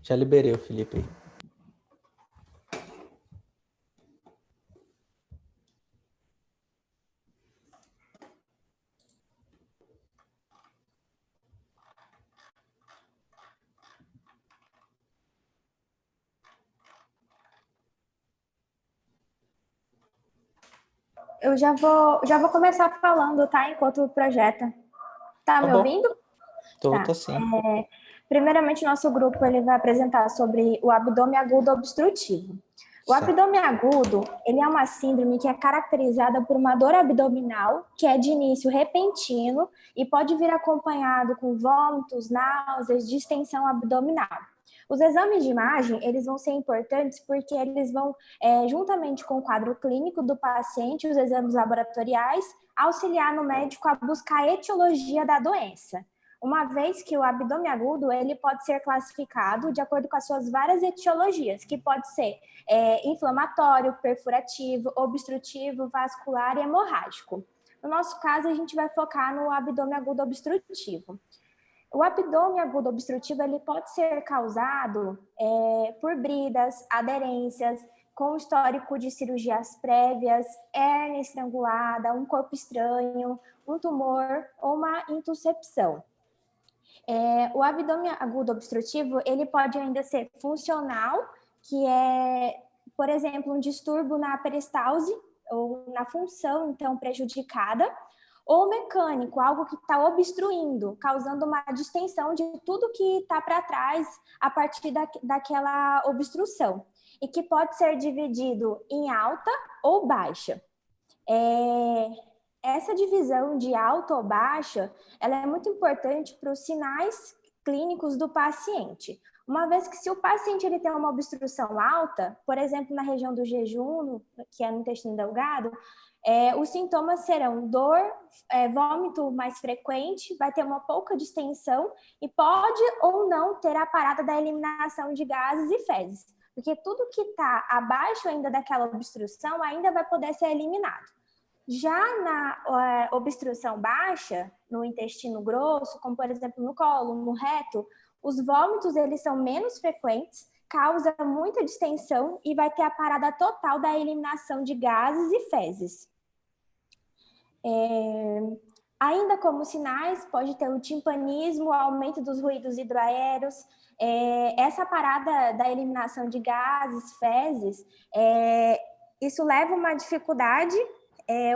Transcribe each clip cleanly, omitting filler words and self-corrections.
Já liberei o Felipe aí. Eu já vou começar falando, tá? Enquanto projeta. Tá me bom. ouvindo? Tô sim. Primeiramente, nosso grupo ele vai apresentar sobre o abdômen agudo obstrutivo. O Certo. abdômen agudo, ele é uma síndrome que é caracterizada por uma dor abdominal que é de início repentino e pode vir acompanhado com vômitos, náuseas, distensão abdominal. Os exames de imagem, eles vão ser importantes porque eles vão, juntamente com o quadro clínico do paciente, os exames laboratoriais, auxiliar no médico a buscar a etiologia da doença. Uma vez que o abdômen agudo ele pode ser classificado de acordo com as suas várias etiologias, que pode ser inflamatório, perfurativo, obstrutivo, vascular e hemorrágico. No nosso caso, a gente vai focar no abdômen agudo obstrutivo. O abdômen agudo obstrutivo ele pode ser causado por bridas, aderências, com histórico de cirurgias prévias, hérnia estrangulada, um corpo estranho, um tumor ou uma intuscepção. O abdômen agudo obstrutivo, ele pode ainda ser funcional, que é, por exemplo, um distúrbio na peristalse ou na função, então, prejudicada, ou mecânico, algo que está obstruindo, causando uma distensão de tudo que está para trás a partir daquela obstrução, e que pode ser dividido em alta ou baixa. Essa divisão de alta ou baixa, ela é muito importante para os sinais clínicos do paciente. Uma vez que se o paciente ele tem uma obstrução alta, por exemplo, na região do jejum, que é no intestino delgado, os sintomas serão dor, vômito mais frequente, vai ter uma pouca distensão e pode ou não ter a parada da eliminação de gases e fezes, porque tudo que está abaixo ainda daquela obstrução ainda vai poder ser eliminado. Já na obstrução baixa, no intestino grosso, como por exemplo no colo, no reto, os vômitos eles são menos frequentes, causa muita distensão e vai ter a parada total da eliminação de gases e fezes. Ainda como sinais, pode ter o timpanismo, o aumento dos ruídos hidroaéreos, essa parada da eliminação de gases, fezes, isso leva a uma dificuldade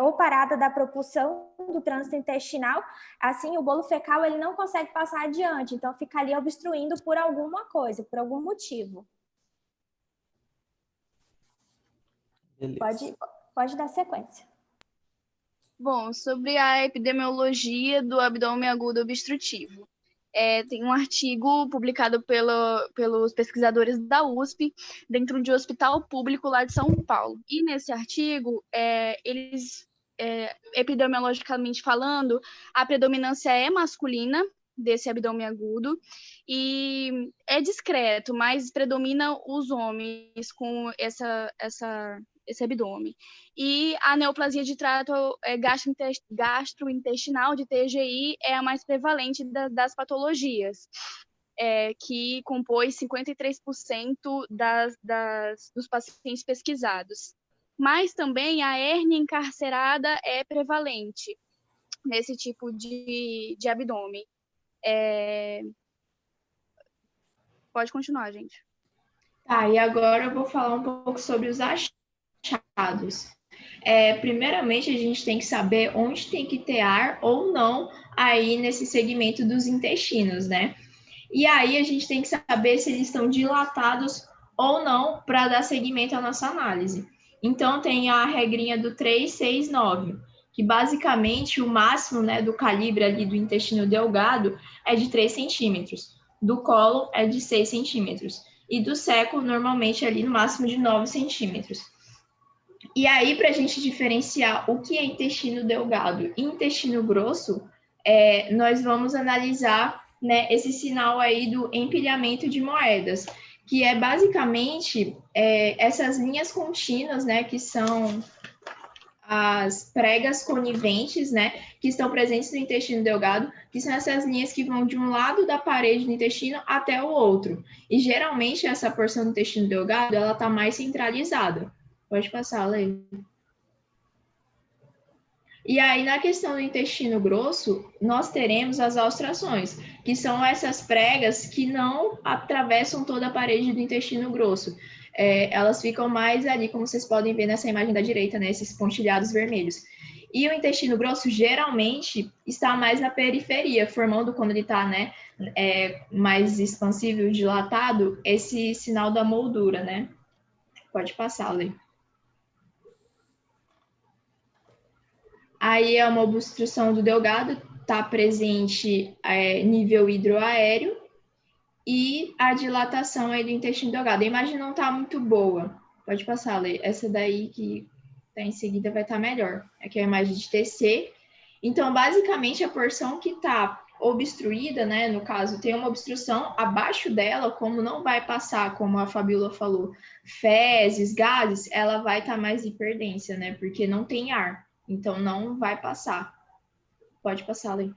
ou parada da propulsão do trânsito intestinal, assim o bolo fecal ele não consegue passar adiante, então fica ali obstruindo por alguma coisa, por algum motivo. Pode dar sequência. Bom, sobre a epidemiologia do abdômen agudo obstrutivo. Tem um artigo publicado pelos pesquisadores da USP, dentro de um hospital público lá de São Paulo. E nesse artigo, epidemiologicamente falando, a predominância é masculina desse abdômen agudo, e é discreto, mas predomina os homens com esse abdômen. E a neoplasia de trato gastrointestinal, de TGI, é a mais prevalente das patologias, que compõe 53% dos pacientes pesquisados. Mas também a hérnia encarcerada é prevalente nesse tipo de abdômen. Pode continuar, gente. Tá, e agora eu vou falar um pouco sobre os achados. Primeiramente, a gente tem que saber onde tem que ter ar ou não aí nesse segmento dos intestinos, né? E aí a gente tem que saber se eles estão dilatados ou não para dar seguimento à nossa análise. Então, tem a regrinha do 3, 6, 9, que basicamente o máximo, né, do calibre ali do intestino delgado é de 3 centímetros, do colo é de 6 centímetros, e do seco, normalmente, ali no máximo de 9 centímetros. E aí, para a gente diferenciar o que é intestino delgado e intestino grosso, nós vamos analisar, né, esse sinal aí do empilhamento de moedas, que é basicamente essas linhas contínuas, né, que são as pregas coniventes, né, que estão presentes no intestino delgado, que são essas linhas que vão de um lado da parede do intestino até o outro. E geralmente essa porção do intestino delgado, ela está mais centralizada. Pode passar, Lei. E aí, na questão do intestino grosso, nós teremos as alstrações, que são essas pregas que não atravessam toda a parede do intestino grosso. Elas ficam mais ali, como vocês podem ver nessa imagem da direita, né, esses pontilhados vermelhos. E o intestino grosso, geralmente, está mais na periferia, formando, quando ele está, né, mais expansível, dilatado, esse sinal da moldura, né? Pode passar, Lê. Aí é uma obstrução do delgado, está presente nível hidroaéreo e a dilatação aí do intestino delgado. A imagem não está muito boa. Pode passar, Lê. Essa daí que está em seguida vai estar melhor. Aqui é a imagem de TC. Então, basicamente, a porção que está obstruída, né, no caso, tem uma obstrução abaixo dela, como não vai passar, como a Fabíola falou, fezes, gases, ela vai estar mais hiperdensa, né, porque não tem ar. Então, não vai passar. Pode passar, Lê.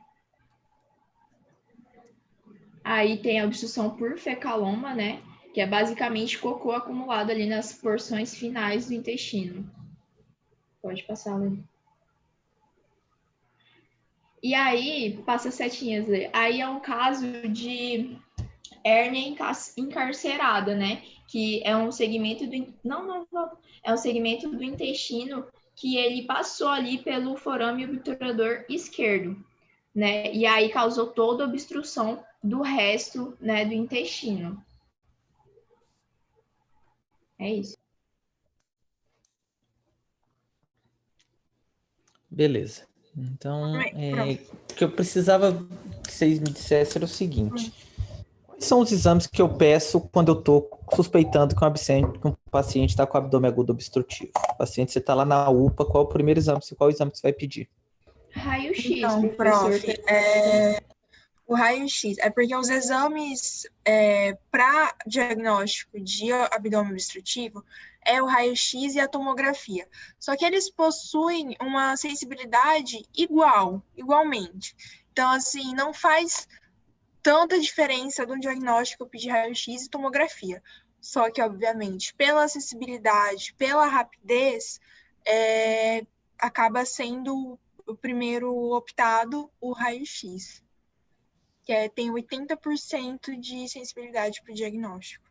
Aí tem a obstrução por fecaloma, né? Que é basicamente cocô acumulado ali nas porções finais do intestino. Pode passar, Lê. E aí, passa setinhas, Lê. Aí é um caso de hérnia encarcerada, né? Que é um segmento do... Não. É um segmento do intestino que ele passou ali pelo forame obturador esquerdo, né? E aí causou toda a obstrução do resto, né, do intestino. É isso. Beleza. Então, o que eu precisava que vocês me dissessem era o seguinte. Quais são os exames que eu peço quando eu estou suspeitando que um paciente está com abdômen agudo obstrutivo? O paciente, você está lá na UPA, qual é o primeiro exame? Qual exame que você vai pedir? Raio-X, então, professor. O raio-X é porque os exames para diagnóstico de abdômen obstrutivo é o raio-X e a tomografia. Só que eles possuem uma sensibilidade igualmente. Então, assim, não faz tanta diferença do diagnóstico pedir raio-X e tomografia. Só que, obviamente, pela acessibilidade, pela rapidez, acaba sendo o primeiro optado o raio-X, que tem 80% de sensibilidade para o diagnóstico.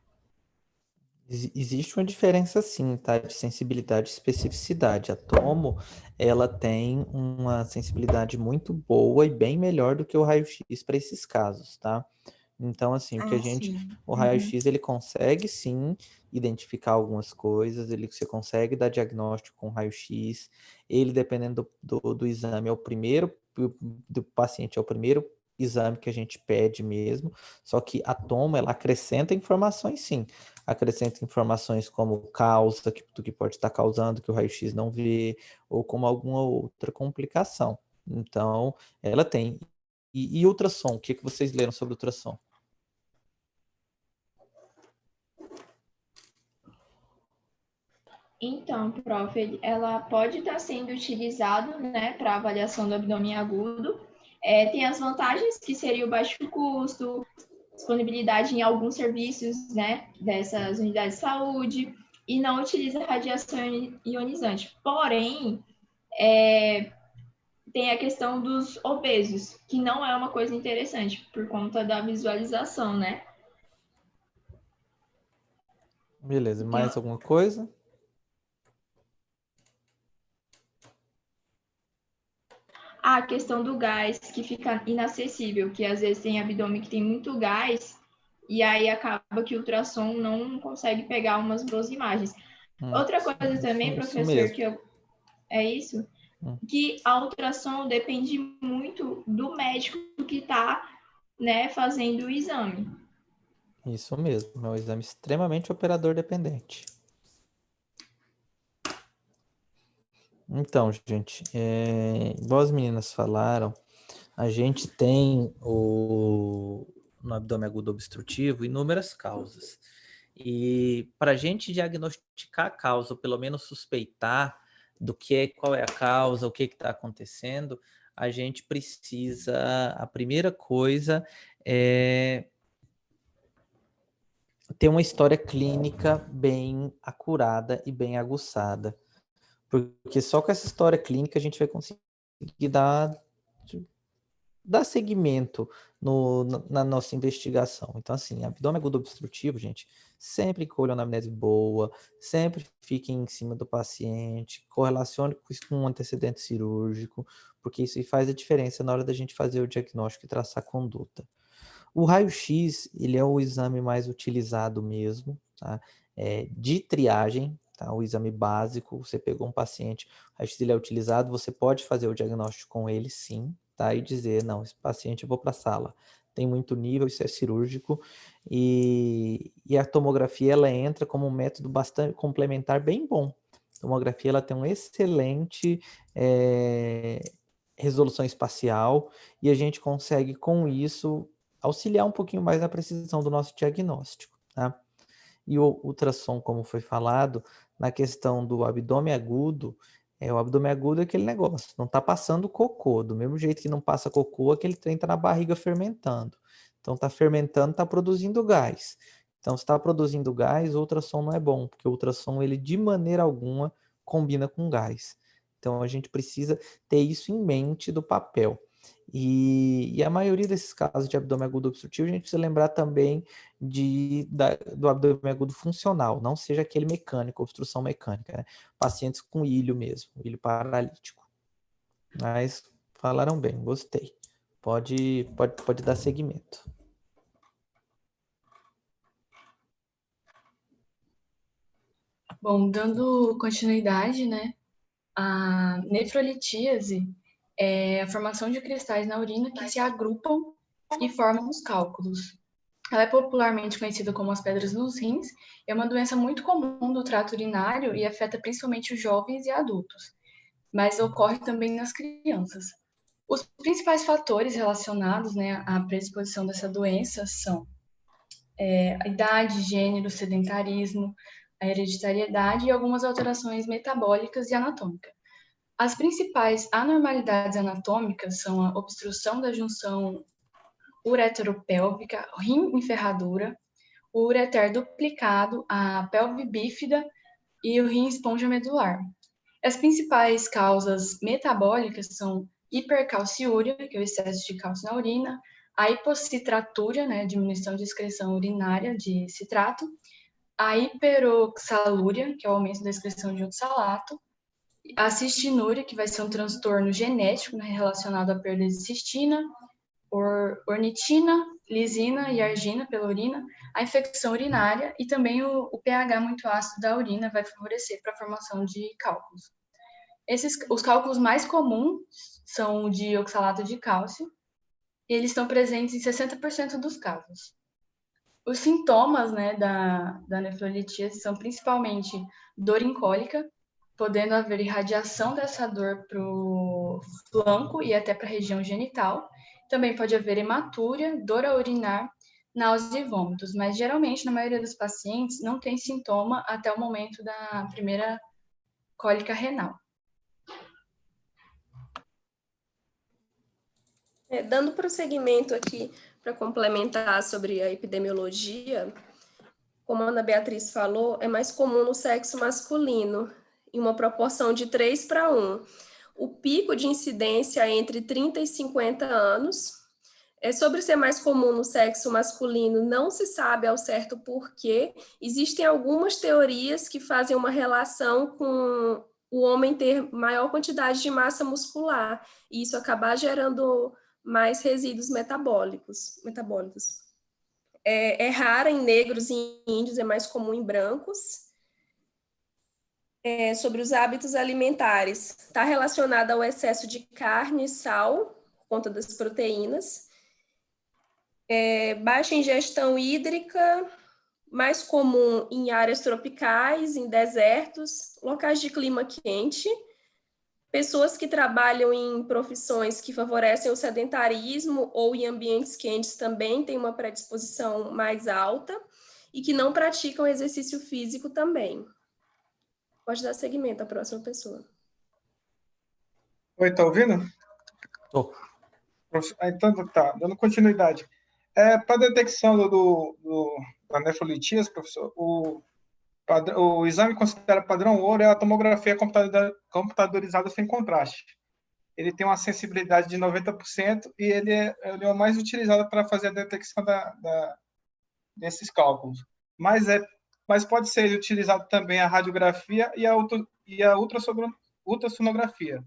Existe uma diferença sim, tá? De sensibilidade e especificidade. A tomo, ela tem uma sensibilidade muito boa e bem melhor do que o raio-x para esses casos, tá? Então, assim, o raio-x ele consegue sim identificar algumas coisas, você consegue dar diagnóstico com raio-x, ele, dependendo do exame, é o primeiro, do paciente, é o primeiro exame que a gente pede mesmo, só que a tomo, ela acrescenta informações sim, acrescenta informações como causa, do que pode estar causando, que o raio-x não vê, ou como alguma outra complicação. Então, ela tem. E ultrassom, o que vocês leram sobre ultrassom? Então, prof, ela pode estar sendo utilizada, né, para avaliação do abdômen agudo. Tem as vantagens, que seria o baixo custo, disponibilidade em alguns serviços, né, dessas unidades de saúde, e não utiliza radiação ionizante. Porém, tem a questão dos obesos, que não é uma coisa interessante, por conta da visualização, né? Beleza, mais alguma coisa? A questão do gás, que fica inacessível, que às vezes tem abdômen que tem muito gás, e aí acaba que o ultrassom não consegue pegar umas boas imagens. Outra coisa também, professor, que é isso? Que a ultrassom depende muito do médico que está, né, fazendo o exame. Isso mesmo, é um exame extremamente operador dependente. Então, gente, igual as meninas falaram, a gente tem no abdômen agudo obstrutivo inúmeras causas. E para a gente diagnosticar a causa, ou pelo menos suspeitar, qual é a causa, o que está acontecendo, a gente precisa, a primeira coisa é ter uma história clínica bem acurada e bem aguçada. Porque só com essa história clínica a gente vai conseguir dar seguimento na nossa investigação. Então, assim, abdômen agudo obstrutivo, gente, sempre colhe uma anamnese boa, sempre fique em cima do paciente, correlacione isso com um antecedente cirúrgico, porque isso faz a diferença na hora da gente fazer o diagnóstico e traçar a conduta. O raio-x, ele é o exame mais utilizado mesmo, tá? De triagem, tá? O exame básico, você pegou um paciente, o raio-x ele é utilizado, você pode fazer o diagnóstico com ele, sim, tá? E dizer, não, esse paciente eu vou para a sala, tem muito nível, isso é cirúrgico, e a tomografia, ela entra como um método bastante complementar, bem bom. A tomografia, ela tem um excelente resolução espacial, e a gente consegue, com isso, auxiliar um pouquinho mais na precisão do nosso diagnóstico, tá? E o ultrassom, como foi falado, na questão do abdômen agudo, o abdômen agudo é aquele negócio, não está passando cocô, do mesmo jeito que não passa cocô, aquele trem está na barriga fermentando. Então está fermentando, está produzindo gás. Então se está produzindo gás, o ultrassom não é bom, porque o ultrassom, ele de maneira alguma combina com gás. Então a gente precisa ter isso em mente do papel. E a maioria desses casos de abdômen agudo obstrutivo, a gente precisa lembrar também do abdômen agudo funcional, não seja aquele mecânico, obstrução mecânica, né? Pacientes com ilho mesmo, ilho paralítico. Mas falaram bem, gostei. Pode dar seguimento. Bom, dando continuidade, né? A nefrolitíase é a formação de cristais na urina que se agrupam e formam os cálculos. Ela é popularmente conhecida como as pedras nos rins, é uma doença muito comum do trato urinário e afeta principalmente os jovens e adultos, mas ocorre também nas crianças. Os principais fatores relacionados, né, à predisposição dessa doença são a idade, gênero, sedentarismo, a hereditariedade e algumas alterações metabólicas e anatômicas. As principais anormalidades anatômicas são a obstrução da junção ureteropélvica, rim em ferradura, o ureter duplicado, a pelve bífida e o rim esponja medular. As principais causas metabólicas são hipercalciúria, que é o excesso de cálcio na urina, a hipocitratúria, né, diminuição de excreção urinária de citrato, a hiperoxalúria, que é o aumento da excreção de oxalato, a cistinúria, que vai ser um transtorno genético, né, relacionado à perda de cistina, ornitina, lisina e argina pela urina, a infecção urinária e também o pH muito ácido da urina vai favorecer para a formação de cálculos. Os cálculos mais comuns são o de oxalato de cálcio e eles estão presentes em 60% dos casos. Os sintomas, né, da nefrolitíase são principalmente dor incólica, podendo haver irradiação dessa dor para o flanco e até para a região genital. Também pode haver hematúria, dor a urinar, náuseas e vômitos, mas geralmente, na maioria dos pacientes, não tem sintoma até o momento da primeira cólica renal. Dando prosseguimento aqui para complementar sobre a epidemiologia, como a Ana Beatriz falou, é mais comum no sexo masculino, em uma proporção de 3:1. O pico de incidência é entre 30 e 50 anos. Sobre ser mais comum no sexo masculino, não se sabe ao certo por quê. Existem algumas teorias que fazem uma relação com o homem ter maior quantidade de massa muscular, e isso acabar gerando mais resíduos metabólicos. É rara em negros e em índios, é mais comum em brancos. Sobre os hábitos alimentares, está relacionada ao excesso de carne e sal, por conta das proteínas. Baixa ingestão hídrica, mais comum em áreas tropicais, em desertos, locais de clima quente. Pessoas que trabalham em profissões que favorecem o sedentarismo ou em ambientes quentes também têm uma predisposição mais alta e que não praticam exercício físico também. Pode dar seguimento à próxima pessoa. Oi, tá ouvindo? Tô. Então, tá, dando continuidade. Para detecção da nefrolitíase, professor, o exame considerado padrão ouro é a tomografia computadorizada sem contraste. Ele tem uma sensibilidade de 90% e ele é o mais utilizado para fazer a detecção desses cálculos. Mas pode ser utilizado também a radiografia e a ultrassonografia.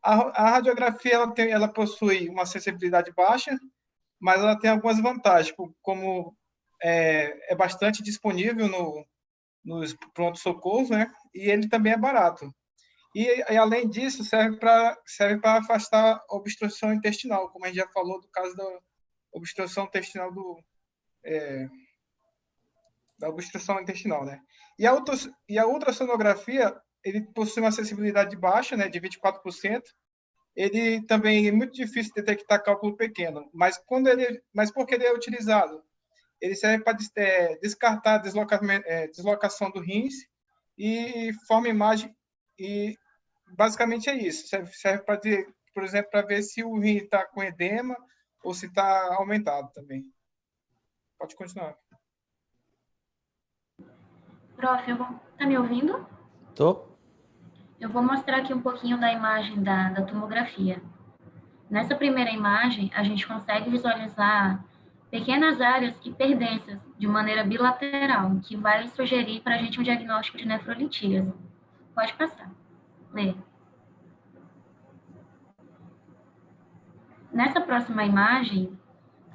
A radiografia ela possui uma sensibilidade baixa, mas ela tem algumas vantagens, como é bastante disponível nos pronto-socorros, né? E ele também é barato. E além disso, serve para afastar a obstrução intestinal, como a gente já falou do caso da obstrução intestinal da obstrução intestinal, né? E a ultrassonografia, ele possui uma sensibilidade baixa, né, de 24%. Ele também é muito difícil detectar cálculo pequeno, mas por que ele é utilizado? Ele serve para descartar a deslocação do rins e forma imagem, e basicamente é isso. Serve para, por exemplo, para ver se o rim está com edema ou se está aumentado também. Pode continuar. Prof, tá me ouvindo? Tô. Eu vou mostrar aqui um pouquinho da imagem da tomografia. Nessa primeira imagem, a gente consegue visualizar pequenas áreas hiperdensas de maneira bilateral, que vai sugerir para a gente um diagnóstico de nefrolitíase. Pode passar. Lê. Nessa próxima imagem,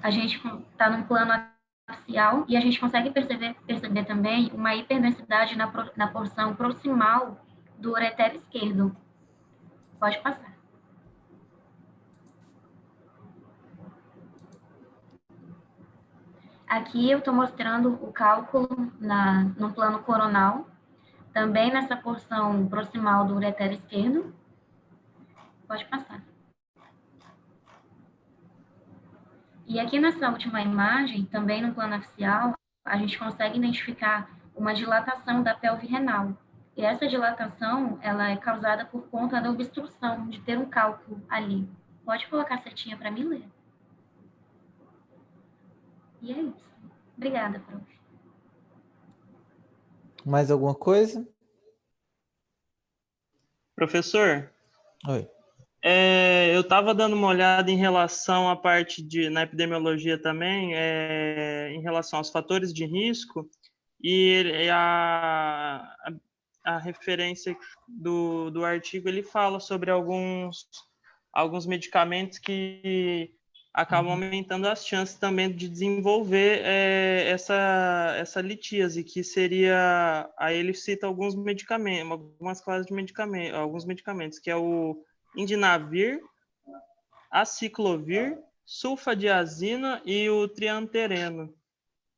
a gente está num plano axial e a gente consegue perceber também uma hiperdensidade na porção proximal do ureter esquerdo. Pode passar. Aqui eu estou mostrando o cálculo no plano coronal, também nessa porção proximal do ureter esquerdo. Pode passar. E aqui nessa última imagem, também no plano axial, a gente consegue identificar uma dilatação da pelve renal. E essa dilatação, ela é causada por conta da obstrução, de ter um cálculo ali. Pode colocar a setinha para mim ler. E é isso. Obrigada, prof. Mais alguma coisa? Professor? Oi. Eu estava dando uma olhada em relação à parte na epidemiologia também, em relação aos fatores de risco, e a referência do artigo, ele fala sobre alguns medicamentos que acabam aumentando as chances também de desenvolver essa litíase, que seria... Aí ele cita alguns medicamentos, algumas classes de medicamentos, alguns medicamentos, que é o indinavir, aciclovir, sulfadiazina e o triantereno.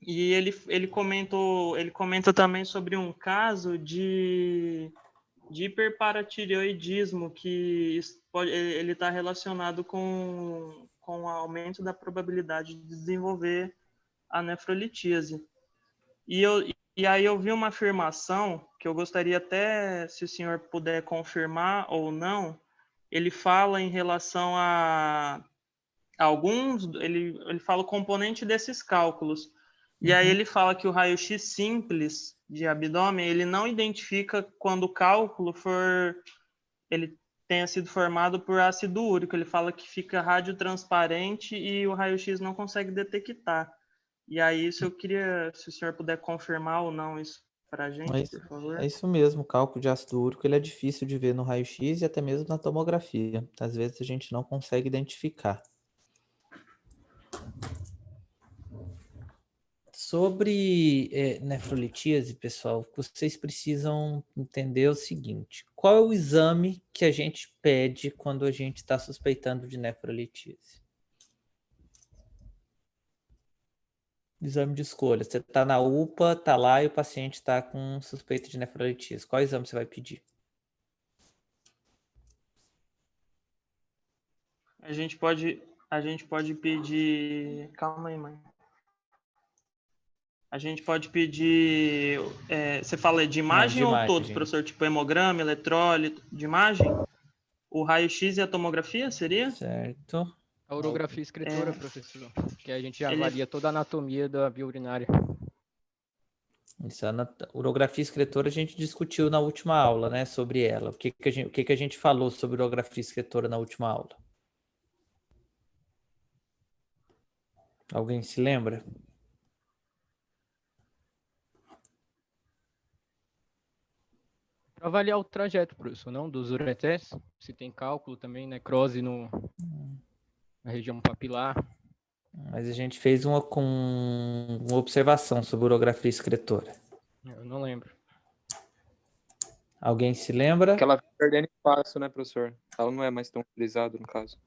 E ele comenta também sobre um caso de hiperparatireoidismo, que ele está relacionado com o aumento da probabilidade de desenvolver a nefrolitíase. E aí eu vi uma afirmação que eu gostaria até, se o senhor puder confirmar ou não. Ele fala em relação a alguns, ele fala o componente desses cálculos. E aí ele fala que o raio-x simples de abdômen, ele não identifica quando o cálculo ele tenha sido formado por ácido úrico. Ele fala que fica radiotransparente e o raio-x não consegue detectar. E aí isso eu queria, se o senhor puder confirmar ou não isso para a gente, por favor. É isso mesmo, o cálculo de ácido úrico ele é difícil de ver no raio-x e até mesmo na tomografia. Às vezes a gente não consegue identificar. Sobre nefrolitíase, pessoal, vocês precisam entender o seguinte: qual é o exame que a gente pede quando a gente está suspeitando de nefrolitíase? Exame de escolha. Você está na UPA, está lá e o paciente está com suspeita de nefrolitíase. Qual exame você vai pedir? A gente pode pedir... Calma aí, mãe. A gente pode pedir... você fala de imagem ou todos, professor? Tipo hemograma, eletrólito, de imagem? o raio-x e a tomografia, seria? Certo. A urografia excretora, professor, que a gente Ele- avalia toda a anatomia da via urinária. Isso, a urografia excretora a gente discutiu na última aula, né, sobre ela. O que a gente falou sobre urografia excretora na última aula? Alguém se lembra? Para avaliar o trajeto, professor, não? Dos ureteres, se tem cálculo também, necrose na região papilar. Mas a gente fez uma observação sobre urografia excretora. Eu não lembro. Alguém se lembra? Que ela vai perdendo espaço, né, professor? Ela não é mais tão utilizada, no caso.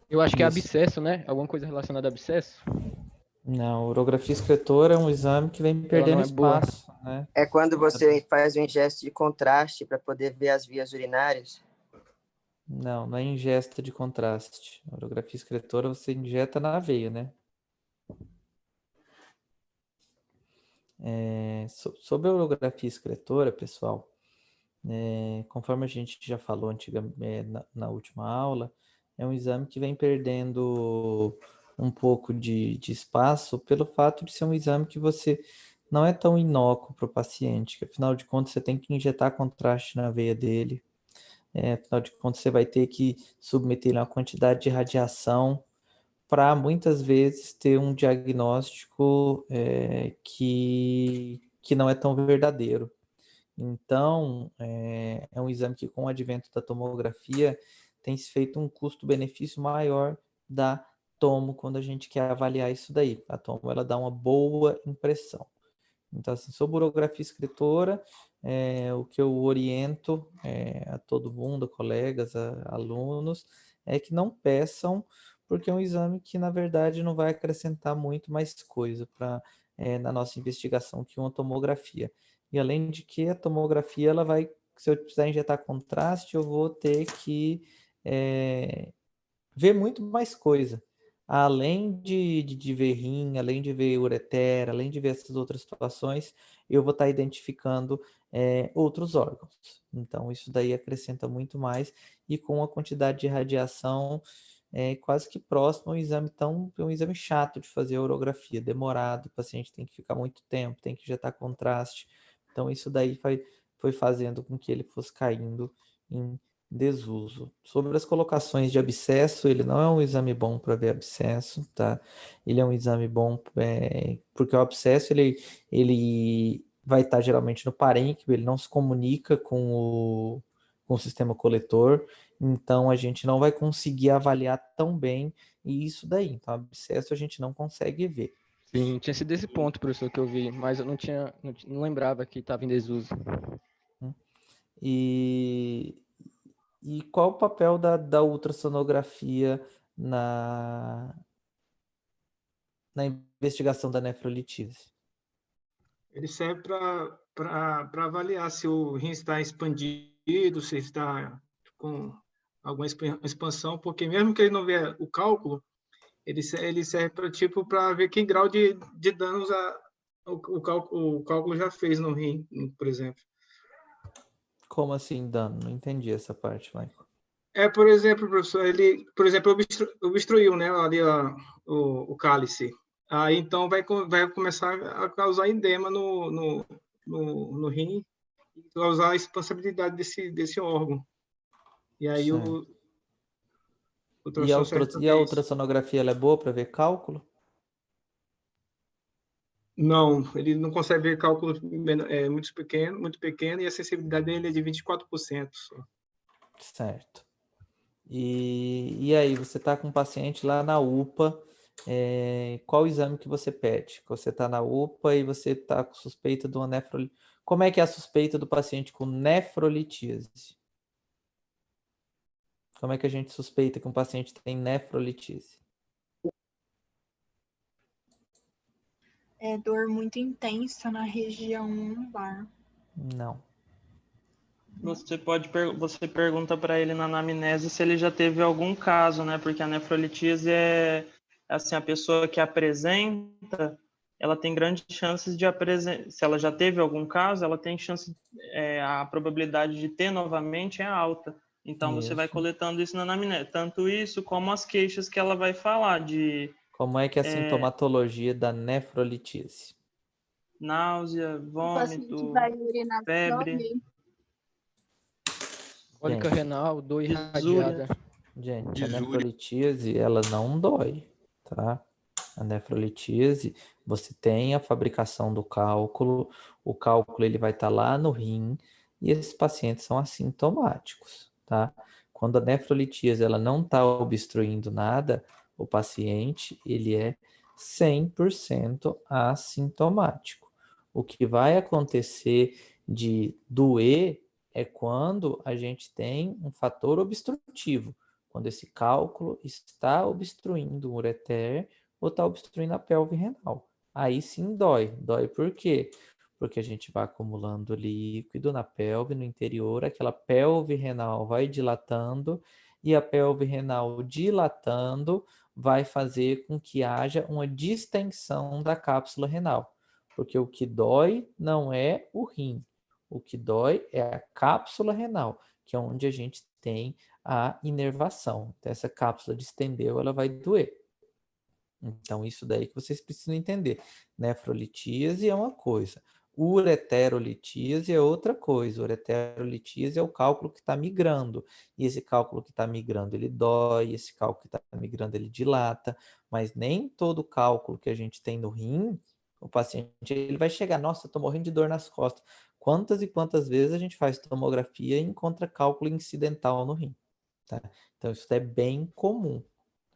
Eu acho que é Isso. abscesso, né? Alguma coisa relacionada a abscesso? Não, urografia excretora é um exame que vem perdendo não é boa. espaço, né? É quando você faz um ingesto de contraste para poder ver as vias urinárias? Não, não é ingesta de contraste. A urografia excretora você injeta na veia, né? Sobre a urografia excretora, pessoal, conforme a gente já falou na última aula, é um exame que vem perdendo um pouco de espaço pelo fato de ser um exame que você não é tão inócuo para o paciente, que afinal de contas você tem que injetar contraste na veia dele, afinal de contas você vai ter que submeter ele a uma quantidade de radiação para muitas vezes ter um diagnóstico que não é tão verdadeiro. Então, é um exame que, com o advento da tomografia, tem se feito um custo-benefício maior da tomo quando a gente quer avaliar isso daí. A tomo, ela dá uma boa impressão. Então, assim, sobre urografia excretora, o que eu oriento a todo mundo, colegas, alunos, é que não peçam, porque é um exame que, na verdade, não vai acrescentar muito mais coisa na nossa investigação que uma tomografia. E além de que a tomografia, ela vai, se eu precisar injetar contraste, eu vou ter que ver muito mais coisa. Além de ver rim, além de ver ureter, além de ver essas outras situações, eu vou estar identificando outros órgãos. Então, isso daí acrescenta muito mais, e com a quantidade de radiação quase que próximo a um exame chato de fazer a urografia, demorado, o paciente tem que ficar muito tempo, tem que injetar contraste. Então, isso daí foi fazendo com que ele fosse caindo em desuso. Sobre as colocações de abscesso, ele não é um exame bom para ver abscesso, tá? Ele é um exame bom porque o abscesso ele vai estar geralmente no parênquima, ele não se comunica com o sistema coletor, então a gente não vai conseguir avaliar tão bem isso daí. Então, abscesso a gente não consegue ver. Sim, tinha sido esse ponto, professor, que eu vi, mas eu não lembrava que estava em desuso. E qual o papel da ultrassonografia na investigação da nefrolitise? Ele serve para avaliar se o rim está expandido, se está com alguma expansão, porque mesmo que ele não vê o cálculo, ele serve para ver que grau de danos o cálculo já fez no rim, por exemplo. Como assim, dano? Não entendi essa parte, Michael. Por exemplo, professor, ele obstruiu, né, ali o cálice. Aí, então, vai começar a causar edema no rim e causar a expansibilidade desse órgão. E aí, E a ultrassonografia ela é boa para ver cálculo? Não, ele não consegue ver cálculo muito pequeno, e a sensibilidade dele é de 24% só. Certo. E aí, você está com um paciente lá na UPA, qual exame que você pede? Você está na UPA e você está com suspeita de uma nefrolitise. Como é que é a suspeita do paciente com nefrolitise? Como é que a gente suspeita que um paciente tem nefrolitise? É dor muito intensa na região lombar. Não. Você pergunta para ele na anamnese se ele já teve algum caso, né? Porque a nefrolitise assim, a pessoa que apresenta, ela tem grandes chances de apresentar. Se ela já teve algum caso, ela tem chance, a probabilidade de ter novamente é alta. Então, você vai Isso. coletando isso na anamnese. Tanto isso como as queixas que ela vai falar de Como é que é a sintomatologia da nefrolitíase? náusea, O paciente vômito, vai urinar febre, sangue. Cólica Gente, renal, dor disúria. irradiada. a nefrolitíase, ela não dói, tá? A nefrolitíase, você tem a fabricação do cálculo, o cálculo ele vai estar lá no rim, e esses pacientes são assintomáticos, tá? Quando a nefrolitíase ela não está obstruindo nada, o paciente ele é 100% assintomático. O que vai acontecer de doer é quando a gente tem um fator obstrutivo, quando esse cálculo está obstruindo o ureter ou está obstruindo a pelve renal. Aí sim dói. Dói por quê? Porque a gente vai acumulando líquido na pelve, no interior, aquela pelve renal vai dilatando, e a pelve renal dilatando vai fazer com que haja uma distensão da cápsula renal. Porque o que dói não é o rim, o que dói é a cápsula renal, que é onde a gente tem a inervação. Então, essa cápsula distendeu, ela vai doer. Então, isso daí que vocês precisam entender. Nefrolitíase é uma coisa. Ureterolitíase é outra coisa. Ureterolitíase é o cálculo que está migrando. E esse cálculo que está migrando, ele dói. Esse cálculo que está migrando, ele dilata. Mas nem todo cálculo que a gente tem no rim, o paciente ele vai chegar, nossa, estou morrendo de dor nas costas. Quantas e quantas vezes a gente faz tomografia e encontra cálculo incidental no rim? Tá? Então, isso é bem comum.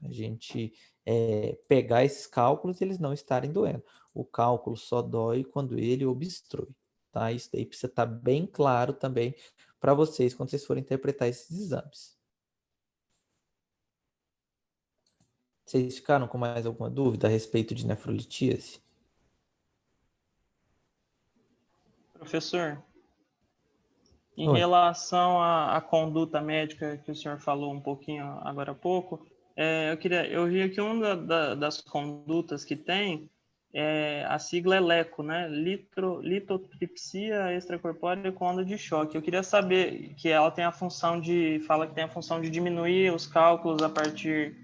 A gente pegar esses cálculos e eles não estarem doendo. O cálculo só dói quando ele obstrui. Tá? Isso daí precisa estar bem claro também para vocês quando vocês forem interpretar esses exames. Vocês ficaram com mais alguma dúvida a respeito de nefrolitíase? Professor, em Oi. relação à conduta médica que o senhor falou um pouquinho agora há pouco, eu vi aqui uma das condutas que tem, a sigla é LECO, né? Litotripsia extracorpórea com onda de choque. Eu queria saber que ela tem a função fala que tem a função de diminuir os cálculos a partir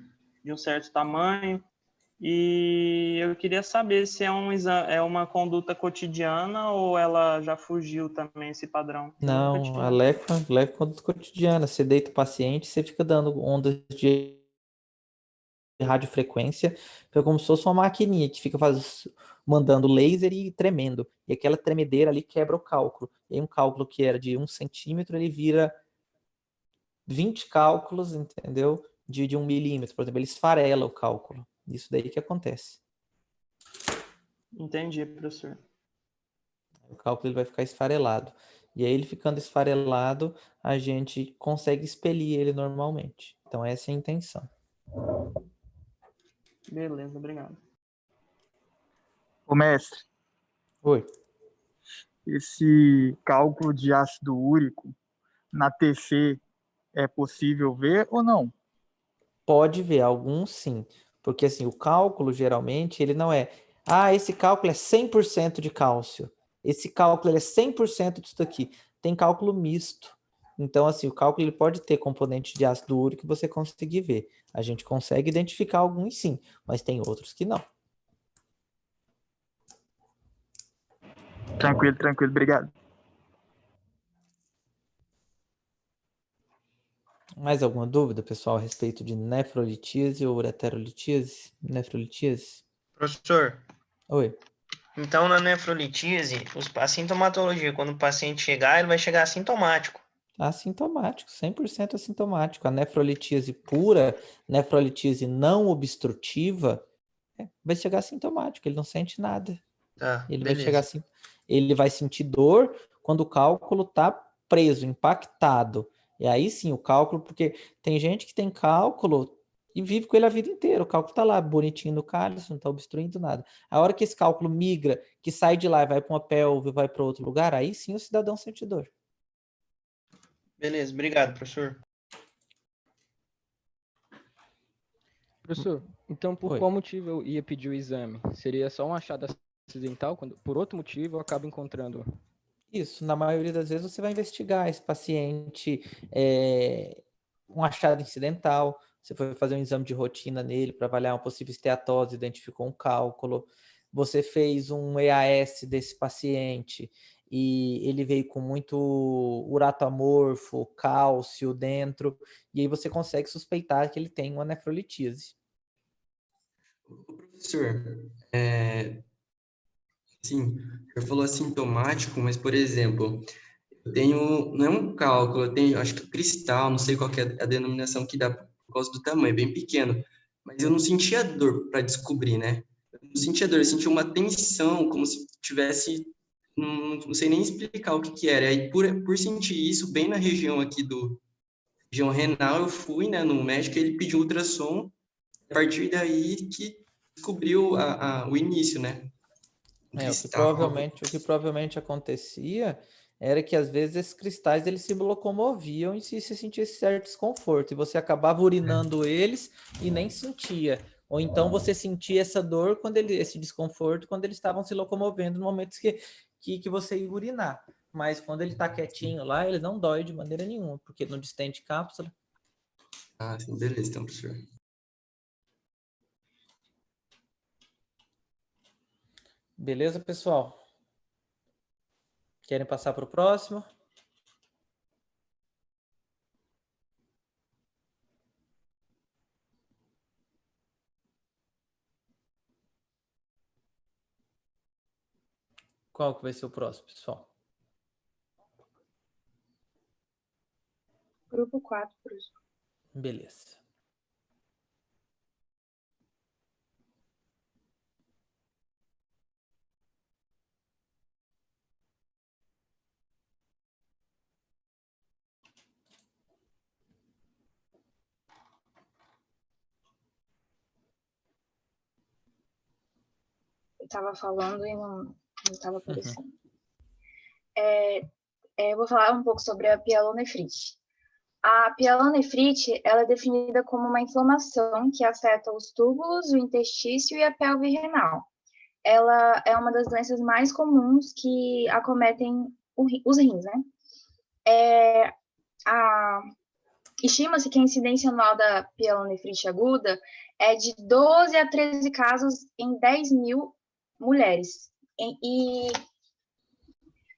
de um certo tamanho. E eu queria saber se é uma conduta cotidiana ou ela já fugiu também esse padrão. Eu nunca Não, a tinha. LECO é conduta cotidiana. Você deita o paciente, você fica dando ondas de radiofrequência, é como se fosse uma maquininha que fica mandando laser e tremendo. E aquela tremedeira ali quebra o cálculo. E aí um cálculo que era de 1 centímetro, ele vira 20 cálculos, entendeu? De 1 milímetro, por exemplo, ele esfarela o cálculo. Isso daí que acontece. Entendi, professor. O cálculo ele vai ficar esfarelado. E aí ele ficando esfarelado, a gente consegue expelir ele normalmente. Então essa é a intenção. Beleza, obrigado. Ô, mestre, Oi. esse cálculo de ácido úrico na TC é possível ver ou não? Pode ver, alguns sim. Porque assim, o cálculo geralmente ele não é, esse cálculo é 100% de cálcio. Esse cálculo ele é 100% disso aqui. Tem cálculo misto. Então assim, o cálculo ele pode ter componente de ácido úrico que você conseguir ver. A gente consegue identificar alguns sim, mas tem outros que não. Tranquilo, tranquilo, obrigado. Mais alguma dúvida, pessoal, a respeito de nefrolitíase ou ureterolitíase? Nefrolitíase? Professor, Oi. então na nefrolitíase, a sintomatologia, quando o paciente chegar, ele vai chegar assintomático. Assintomático, 100% assintomático. A nefrolitíase pura, nefrolitíase não obstrutiva, vai chegar assintomático, ele não sente nada. Tá, Ele vai beleza. chegar assim, ele vai sentir dor quando o cálculo está preso, impactado. E aí sim, o cálculo, porque tem gente que tem cálculo e vive com ele a vida inteira. O cálculo está lá, bonitinho no cálice, não está obstruindo nada. A hora que esse cálculo migra, que sai de lá e vai para uma pelve, vai para outro lugar, aí sim o cidadão sente dor. Beleza, obrigado, professor. Professor, então por Oi. qual motivo eu ia pedir o exame? Seria só um achado acidental? Por outro motivo eu acabo encontrando? Isso, na maioria das vezes você vai investigar esse paciente, um achado incidental, você foi fazer um exame de rotina nele para avaliar uma possível esteatose, identificou um cálculo, você fez um EAS desse paciente e ele veio com muito urato amorfo, cálcio dentro, e aí você consegue suspeitar que ele tem uma nefrolitíase. Professor, sim, eu falou assintomático, mas, por exemplo, eu tenho, não é um cálculo, eu tenho, acho que cristal, não sei qual que é a denominação que dá por causa do tamanho, bem pequeno, mas eu não sentia dor para descobrir, né? Eu não sentia dor, eu sentia uma tensão, como se tivesse, não sei nem explicar o que que era. Aí, por sentir isso, bem na região aqui região renal, eu fui, né, no médico, ele pediu ultrassom, a partir daí que descobriu o início, né? O que provavelmente acontecia era que às vezes esses cristais eles se locomoviam e se sentia certo desconforto, e você acabava urinando eles e nem sentia. Ou então você sentia essa dor, esse desconforto, quando eles estavam se locomovendo no momento que você ia urinar. Mas quando ele está quietinho lá, ele não dói de maneira nenhuma, porque no distente cápsula. Ah, sim, beleza, então, professor. Beleza, pessoal? Querem passar para o próximo? Qual que vai ser o próximo, pessoal? Grupo 4, professor. Beleza. Eu estava falando e não estava aparecendo. Eu vou falar um pouco sobre a pielonefrite. A pielonefrite, ela é definida como uma inflamação que afeta os túbulos, o intestício e a pelve renal. Ela é uma das doenças mais comuns que acometem os rins, né? Estima-se que a incidência anual da pielonefrite aguda é de 12 a 13 casos em 10 mil mulheres e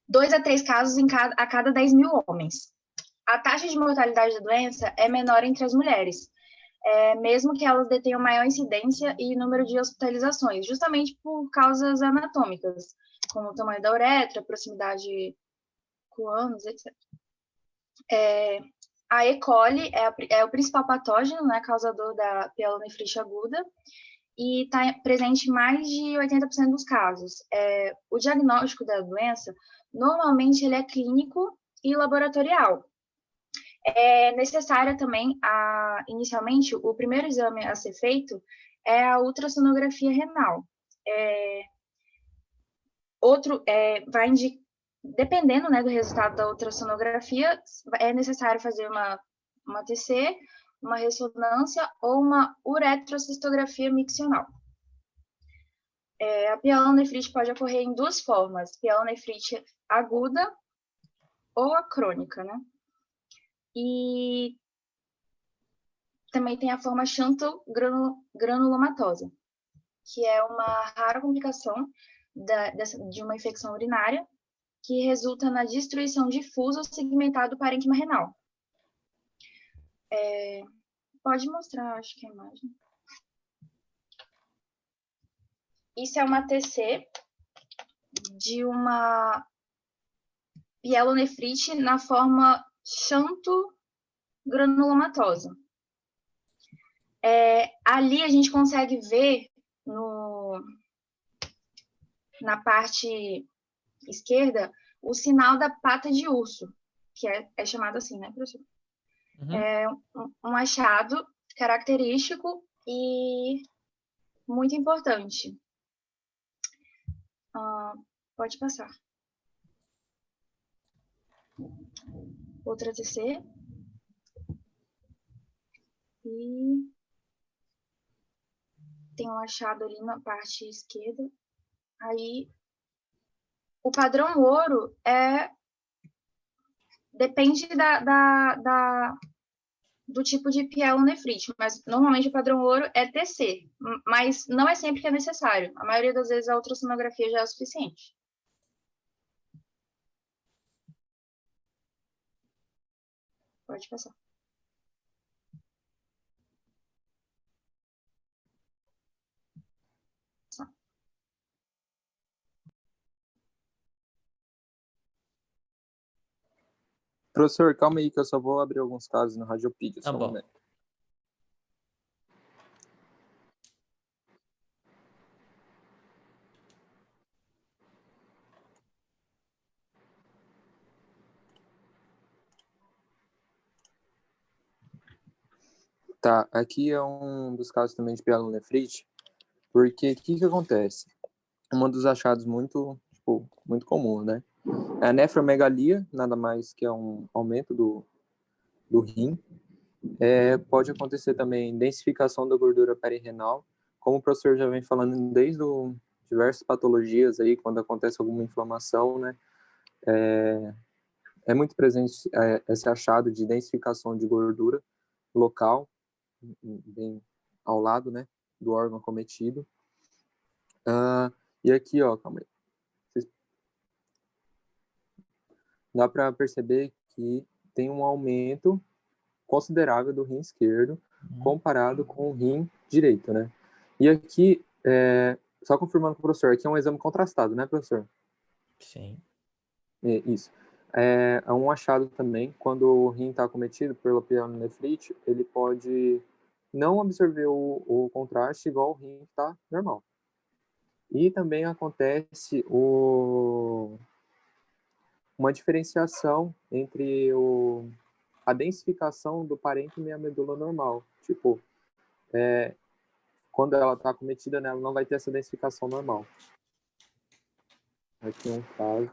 2 a 3 casos a cada 10 mil homens. A taxa de mortalidade da doença é menor entre as mulheres, mesmo que elas detenham maior incidência e número de hospitalizações, justamente por causas anatômicas, como o tamanho da uretra, proximidade com ânus, etc. A E. coli é o principal patógeno, né, causador da pielonefrite aguda, e está presente em mais de 80% dos casos. O diagnóstico da doença, normalmente, ele é clínico e laboratorial. É necessária também, inicialmente, o primeiro exame a ser feito é a ultrassonografia renal. Dependendo, né, do resultado da ultrassonografia, é necessário fazer uma TC, uma ressonância ou uma uretrocistografia miccional. A pielonefrite pode ocorrer em duas formas, pielonefrite aguda ou a crônica, né? E também tem a forma xantogranulomatosa, que é uma rara complicação de uma infecção urinária que resulta na destruição difusa ou segmentada do parênquima renal. Pode mostrar, acho que a imagem. Isso é uma TC de uma pielonefrite na forma xantogranulomatosa. Ali a gente consegue ver na parte esquerda o sinal da pata de urso, que é chamado assim, né, professor? É um achado característico e muito importante. Pode passar. Outra TC. E tem um achado ali na parte esquerda. Aí, O padrão ouro depende do tipo de pielonefrite, mas normalmente o padrão ouro é TC, mas não é sempre que é necessário. A maioria das vezes a ultrassonografia já é o suficiente. Pode passar. Professor, calma aí que eu só vou abrir alguns casos no Radiopedia. Tá só um bom. momento. Tá, aqui é um dos casos também de pielonefrite, porque o que acontece? Um dos achados muito comum, né? É a nefromegalia, nada mais que é um aumento do rim. Pode acontecer também densificação da gordura perirenal, como o professor já vem falando desde diversas patologias aí, quando acontece alguma inflamação, né? É muito presente esse achado de densificação de gordura local, bem ao lado, né, do órgão acometido. E aqui, ó, calma aí. Dá para perceber que tem um aumento considerável do rim esquerdo comparado com o rim direito, né? E aqui, só confirmando com o professor, aqui é um exame contrastado, né, professor? Sim. Isso. É um achado também, quando o rim está acometido pela pielonefrite, ele pode não absorver o contraste igual o rim está normal. E também acontece uma diferenciação entre a densificação do parênquima e a medula normal. Tipo, quando ela está acometida, né, ela não vai ter essa densificação normal. Aqui um caso.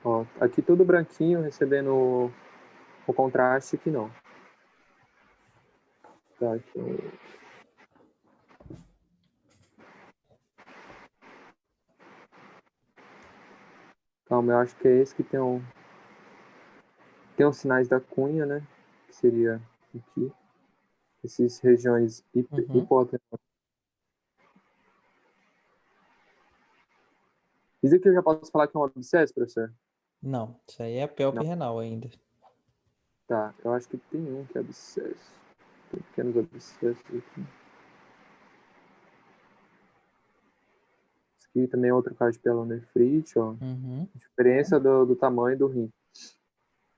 Ó, aqui tudo branquinho, recebendo o contraste, aqui não. Tá, aqui. Calma, eu acho que é esse que tem os sinais da cunha, né? Que seria aqui. Essas regiões hipóteses. Isso aqui eu já posso falar que é um abscesso, professor? Não, isso aí é pelve renal ainda. Tá, eu acho que tem um que é abscesso. Tem pequenos abscessos aqui. Esse aqui também é outro caso de pielonefrite, ó. Diferença do tamanho do rim.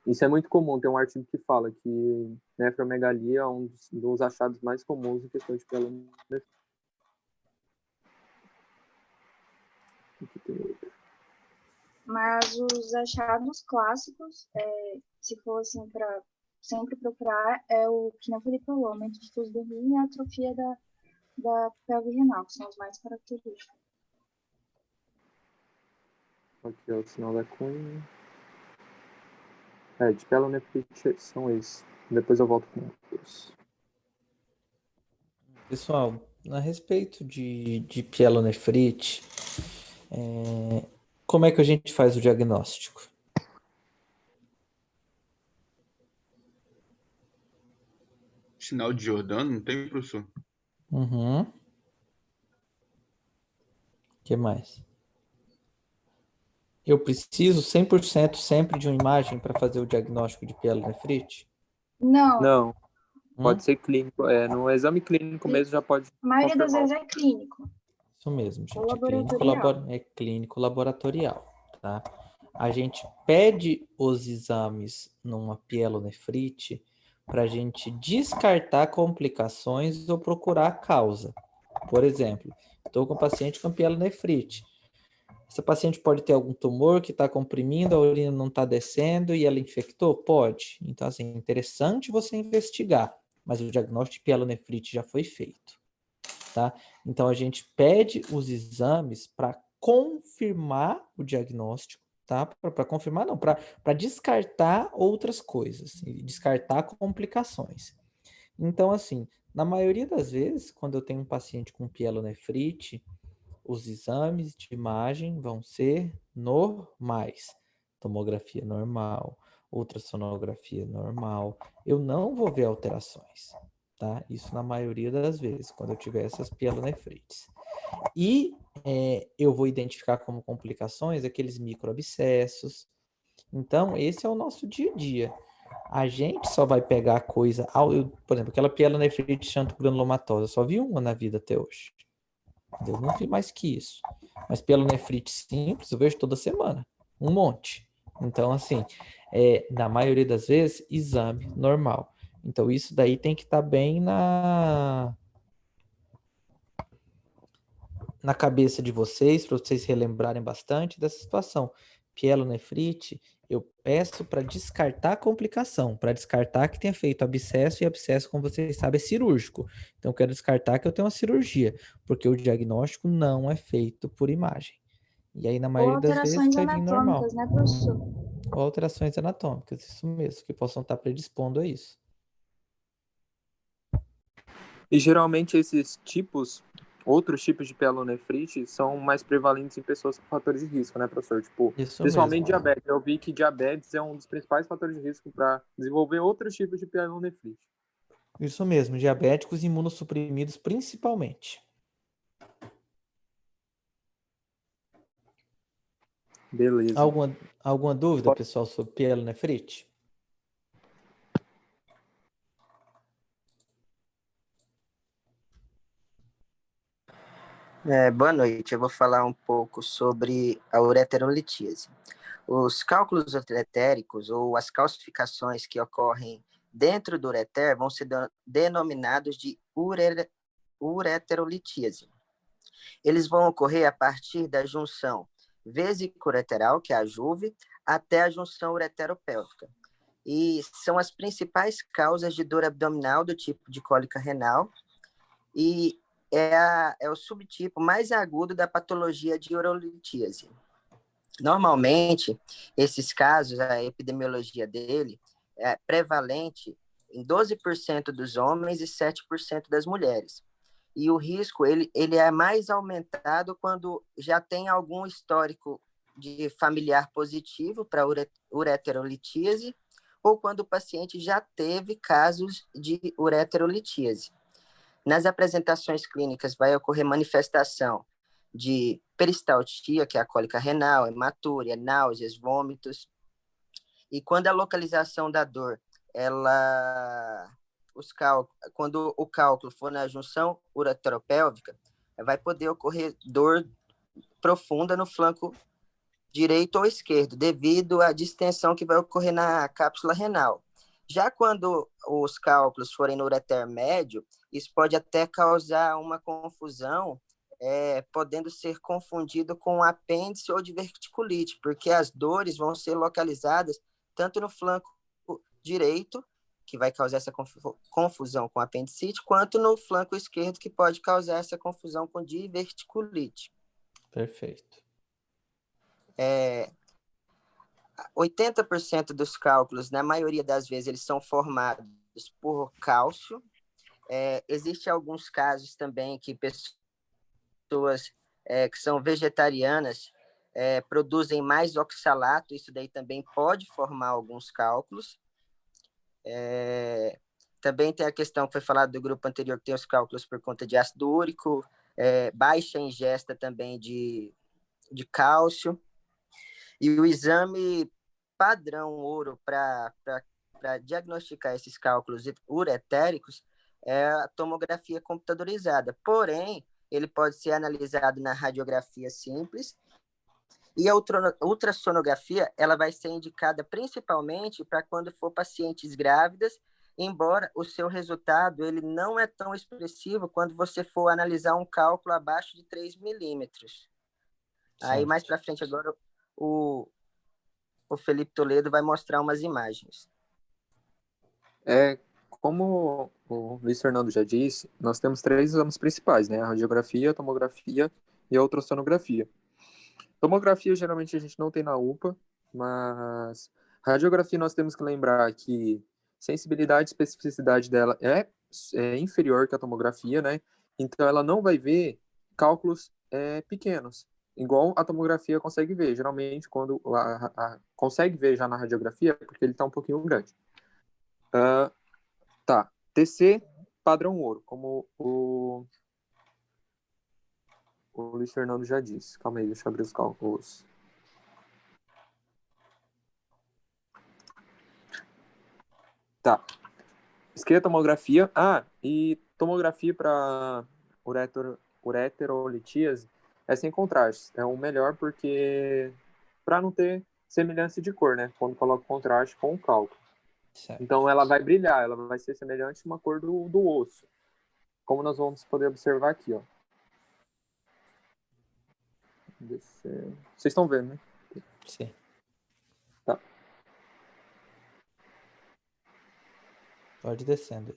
Isso é muito comum, tem um artigo que fala que nefromegalia é um dos achados mais comuns em questão de pielonefrite. Aqui tem outro. Mas os achados clássicos, se for assim para sempre procurar, é o quinofilipolô, aumento de fluxo do rim e a atrofia da pelve renal, que são os mais característicos. Aqui é o sinal da cunha. De pielonefrite são esses. Depois eu volto com outros. Pessoal, a respeito de pielonefrite, como é que a gente faz o diagnóstico? Sinal de Giordano, não tem, professor? O que mais? Eu preciso 100% sempre de uma imagem para fazer o diagnóstico de pielonefrite? Não. Não. Pode ser clínico. No exame clínico mesmo já pode. A maioria das vezes é clínico. Isso mesmo, gente. Laboratorial. É clínico laboratorial, tá? A gente pede os exames numa pielonefrite para a gente descartar complicações ou procurar a causa. Por exemplo, estou com um paciente com pielonefrite. Essa paciente pode ter algum tumor que está comprimindo, a urina não está descendo e ela infectou? Pode. Então, assim, é interessante você investigar, mas o diagnóstico de pielonefrite já foi feito, tá? Então, a gente pede os exames para confirmar o diagnóstico, tá? Para confirmar, não, para descartar outras coisas, descartar complicações. Então, assim, na maioria das vezes, quando eu tenho um paciente com pielonefrite, os exames de imagem vão ser normais. Tomografia normal, ultrassonografia normal. Eu não vou ver alterações, tá? Isso na maioria das vezes, quando eu tiver essas pielonefrites. E eu vou identificar como complicações aqueles microabscessos. Então, esse é o nosso dia a dia. A gente só vai pegar a coisa... por exemplo, aquela pielonefrite xantogranulomatosa, eu só vi uma na vida até hoje. Eu não vi mais que isso. Mas pielonefrite simples, eu vejo toda semana. Um monte. Então, assim, na maioria das vezes, exame normal. Então, isso daí tem que estar bem na cabeça de vocês, para vocês relembrarem bastante dessa situação. Pielonefrite, eu peço para descartar a complicação, para descartar que tenha feito abscesso, e abscesso, como vocês sabem, é cirúrgico. Então, eu quero descartar que eu tenho uma cirurgia, porque o diagnóstico não é feito por imagem. E aí, na Ou maioria das vezes, alterações vai vir normal. anatômicas, né, professor? Ou alterações anatômicas, isso mesmo, que possam estar predispondo a isso. E geralmente outros tipos de pielonefrite são mais prevalentes em pessoas com fatores de risco, né, professor? Tipo, Isso principalmente mesmo. diabetes. Eu vi que diabetes é um dos principais fatores de risco para desenvolver outros tipos de pielonefrite. Isso mesmo, diabéticos e imunossuprimidos principalmente. Beleza. Alguma dúvida, pessoal, sobre pielonefrite? Boa noite, eu vou falar um pouco sobre a ureterolitíase. Os cálculos uretéricos ou as calcificações que ocorrem dentro do ureter vão ser denominados de ureterolitíase. Eles vão ocorrer a partir da junção vesico-ureteral, que é a JUV, até a junção ureteropélvica. E são as principais causas de dor abdominal do tipo de cólica renal e é o subtipo mais agudo da patologia de urolitíase. Normalmente, esses casos, a epidemiologia dele é prevalente em 12% dos homens e 7% das mulheres. E o risco ele é mais aumentado quando já tem algum histórico de familiar positivo para ureterolitíase ou quando o paciente já teve casos de ureterolitíase. Nas apresentações clínicas vai ocorrer manifestação de peristaltia, que é a cólica renal, hematúria, náuseas, vômitos. E quando a localização da dor, quando o cálculo for na junção ureteropélvica, vai poder ocorrer dor profunda no flanco direito ou esquerdo, devido à distensão que vai ocorrer na cápsula renal. Já quando os cálculos forem no ureter médio, isso pode até causar uma confusão, podendo ser confundido com apêndice ou diverticulite, porque as dores vão ser localizadas tanto no flanco direito, que vai causar essa confusão com apendicite, quanto no flanco esquerdo, que pode causar essa confusão com diverticulite. Perfeito. 80% dos cálculos, na maioria das vezes, eles são formados por cálcio. Existem alguns casos também que pessoas que são vegetarianas produzem mais oxalato, isso daí também pode formar alguns cálculos. Também tem a questão que foi falada do grupo anterior, que tem os cálculos por conta de ácido úrico, baixa ingesta também de cálcio. E o exame padrão ouro para diagnosticar esses cálculos uretéricos é a tomografia computadorizada. Porém, ele pode ser analisado na radiografia simples. E a ultrassonografia ela vai ser indicada principalmente para quando for pacientes grávidas, embora o seu resultado ele não é tão expressivo quando você for analisar um cálculo abaixo de 3 milímetros. Aí, mais para frente, agora, o Felipe Toledo vai mostrar umas imagens. Como o Luiz Fernando já disse, nós temos 3 exames principais, né? A radiografia, a tomografia e a ultrassonografia. Tomografia, geralmente, a gente não tem na UPA, mas radiografia nós temos que lembrar que sensibilidade e especificidade dela é inferior que a tomografia, né? Então, ela não vai ver cálculos pequenos, igual a tomografia consegue ver. Geralmente, quando consegue ver já na radiografia, porque ele está um pouquinho grande. Tá. TC padrão ouro, como o Luiz Fernando já disse. Calma aí, deixa eu abrir os cálculos. Tá. Esquerdotomografia. E tomografia para ureterolitíase é sem contraste. É o melhor porque para não ter semelhança de cor, né? Quando coloca contraste com o cálculo. Certo. Então ela vai brilhar, ela vai ser semelhante a uma cor do osso. Como nós vamos poder observar aqui, ó. Vocês estão vendo, né? Sim. Tá. Pode ir descendo aí.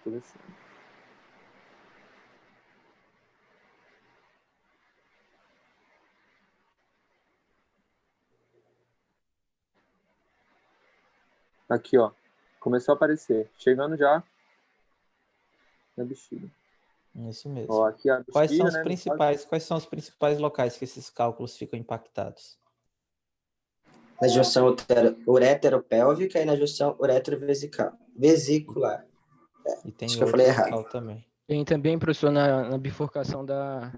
Tô descendo. Aqui, ó. Começou a aparecer. Chegando já na bexiga. Isso mesmo. Ó, aqui a Quais são bexiga, os principais locais que esses cálculos ficam impactados? Na junção ureteropélvica e na junção uretero-vesicular. E tem Acho que eu falei outro errado. local também. Tem também, professor, na bifurcação da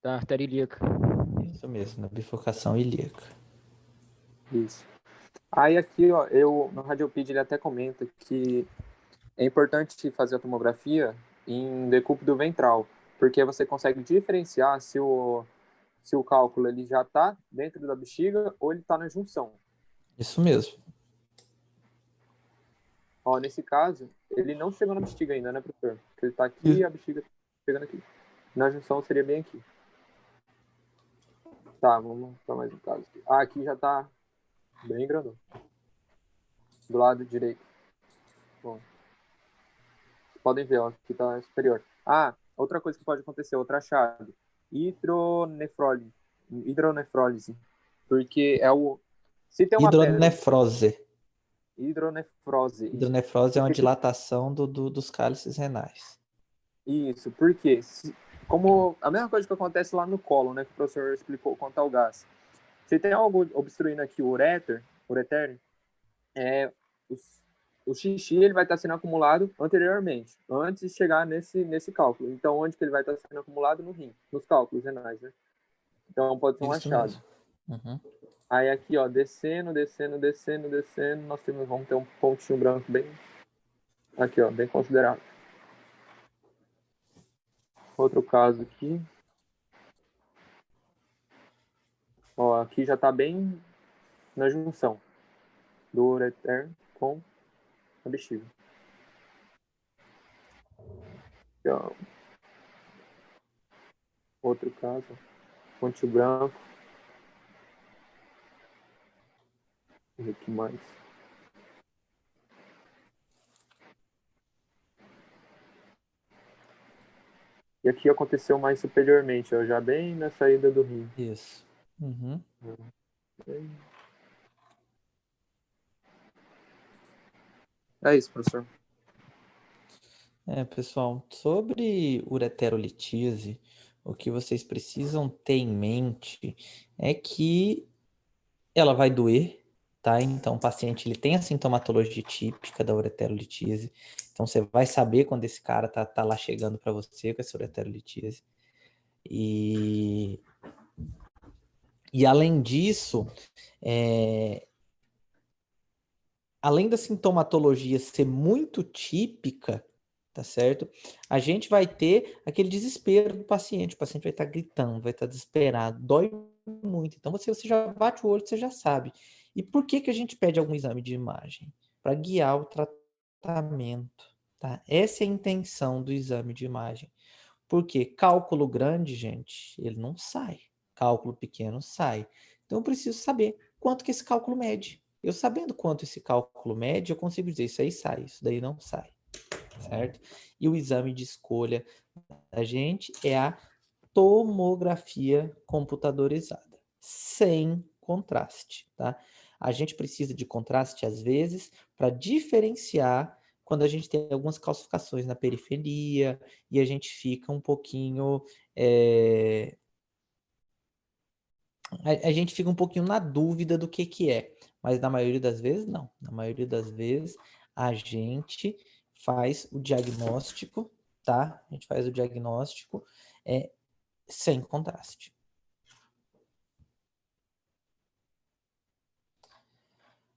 artéria ilíaca. Isso mesmo, na bifurcação ilíaca. Isso. Aí aqui, ó, no Radiopid ele até comenta que é importante fazer a tomografia em decúbito ventral, porque você consegue diferenciar se o cálculo ele já está dentro da bexiga ou ele está na junção. Isso mesmo. Ó, nesse caso, ele não chegou na bexiga ainda, né, professor? Porque ele está aqui e a bexiga tá chegando aqui. Na junção seria bem aqui. Tá, vamos para mais um caso aqui. Aqui já está bem grandão. Do lado direito. Bom. Podem ver, ó, aqui está superior. Outra coisa que pode acontecer, outra achado. Hidronefrólise. Porque se tem uma Hidronefrose. Hidronefrose. Hidronefrose é uma dilatação dos cálices renais. Isso, porque como a mesma coisa que acontece lá no colo, né, que o professor explicou quanto ao gás. Se tem algo obstruindo aqui o ureter, o xixi ele vai estar sendo acumulado anteriormente, antes de chegar nesse cálculo. Então, onde que ele vai estar sendo acumulado? No rim, nos cálculos renais, né? Então, pode ser um achado. Uhum. Aí aqui, ó, descendo, vamos ter um pontinho branco bem, aqui, ó, bem considerável. Outro caso aqui. Ó, aqui já está bem na junção do ureter com a bexiga. Aqui, ó. Outro caso, pontinho branco. E aqui mais. E aqui aconteceu mais superiormente, ó, já bem na saída do rim. Isso. Uhum. É isso, professor. Pessoal, sobre ureterolitíase, o que vocês precisam ter em mente é que ela vai doer, tá? Então, o paciente ele tem a sintomatologia típica da ureterolitíase. Então, você vai saber quando esse cara tá lá chegando para você com essa ureterolitíase. E além disso, além da sintomatologia ser muito típica, tá certo? A gente vai ter aquele desespero do paciente. O paciente vai estar gritando, vai estar desesperado, dói muito. Então, você já bate o olho, você já sabe. E por que a gente pede algum exame de imagem? Para guiar o tratamento, tá? Essa é a intenção do exame de imagem. Porque cálculo grande, gente, ele não sai. Cálculo pequeno sai. Então, eu preciso saber quanto que esse cálculo mede. Eu sabendo quanto esse cálculo mede, eu consigo dizer isso aí sai, isso daí não sai. Certo? E o exame de escolha da gente é a tomografia computadorizada, sem contraste, tá? A gente precisa de contraste, às vezes, para diferenciar quando a gente tem algumas calcificações na periferia e a gente fica um pouquinho... A gente fica um pouquinho na dúvida do que é, mas na maioria das vezes, não. Na maioria das vezes, a gente faz o diagnóstico, tá? A gente faz o diagnóstico sem contraste.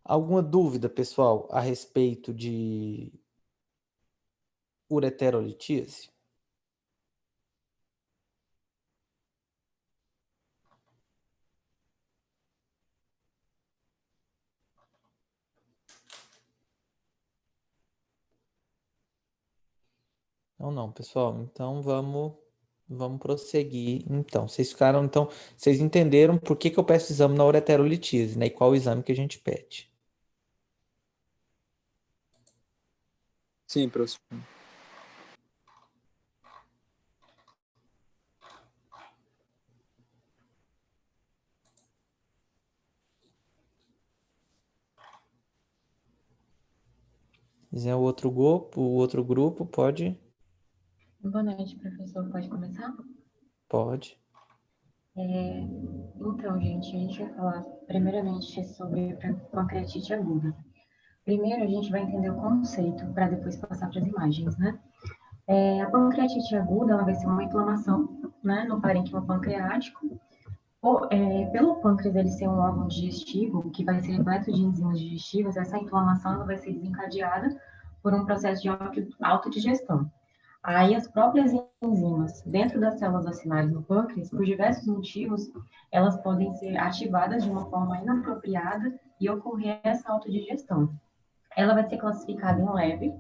Alguma dúvida, pessoal, a respeito de ureterolitíase? Não, pessoal. Então vamos prosseguir. Então, vocês entenderam por que eu peço exame na ureterolitíase, né? E qual o exame que a gente pede? Sim, professor. Se quiser o outro grupo, pode? Boa noite, professor. Pode começar? Pode. Então, gente, a gente vai falar primeiramente sobre pancreatite aguda. Primeiro, a gente vai entender o conceito para depois passar para as imagens, né? A pancreatite aguda, ela vai ser uma inflamação, né, no parênquima pancreático. Pelo pâncreas ele ser um órgão digestivo, que vai ser repleto de enzimas digestivas, essa inflamação ela vai ser desencadeada por um processo de autodigestão. Aí as próprias enzimas dentro das células acinárias no pâncreas, por diversos motivos, elas podem ser ativadas de uma forma inapropriada e ocorrer essa autodigestão. Ela vai ser classificada em leve,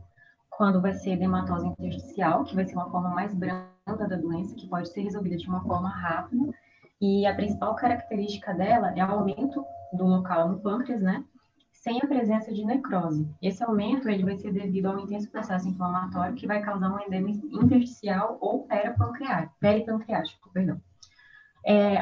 quando vai ser dermatose intersticial, que vai ser uma forma mais branda da doença, que pode ser resolvida de uma forma rápida, e a principal característica dela é o aumento do local no pâncreas, né, sem a presença de necrose. Esse aumento ele vai ser devido a um intenso processo inflamatório que vai causar um edema intersticial ou peripancreático, perdão.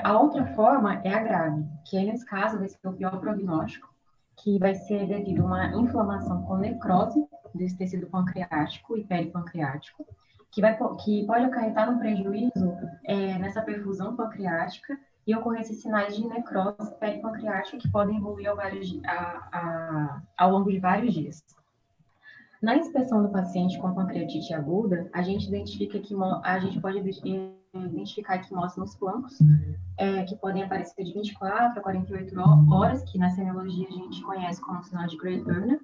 A outra forma é a grave, que nesse caso vai ser o pior prognóstico, que vai ser devido a uma inflamação com necrose desse tecido pancreático e peripancreático, que pode acarretar um prejuízo nessa perfusão pancreática e ocorrência de sinais de necrose peripancreática que podem evoluir ao longo de vários dias. Na inspeção do paciente com pancreatite aguda, a gente pode identificar equimoses nos flancos, que podem aparecer de 24 a 48 horas, que na semiologia a gente conhece como sinal de Gray-Turner,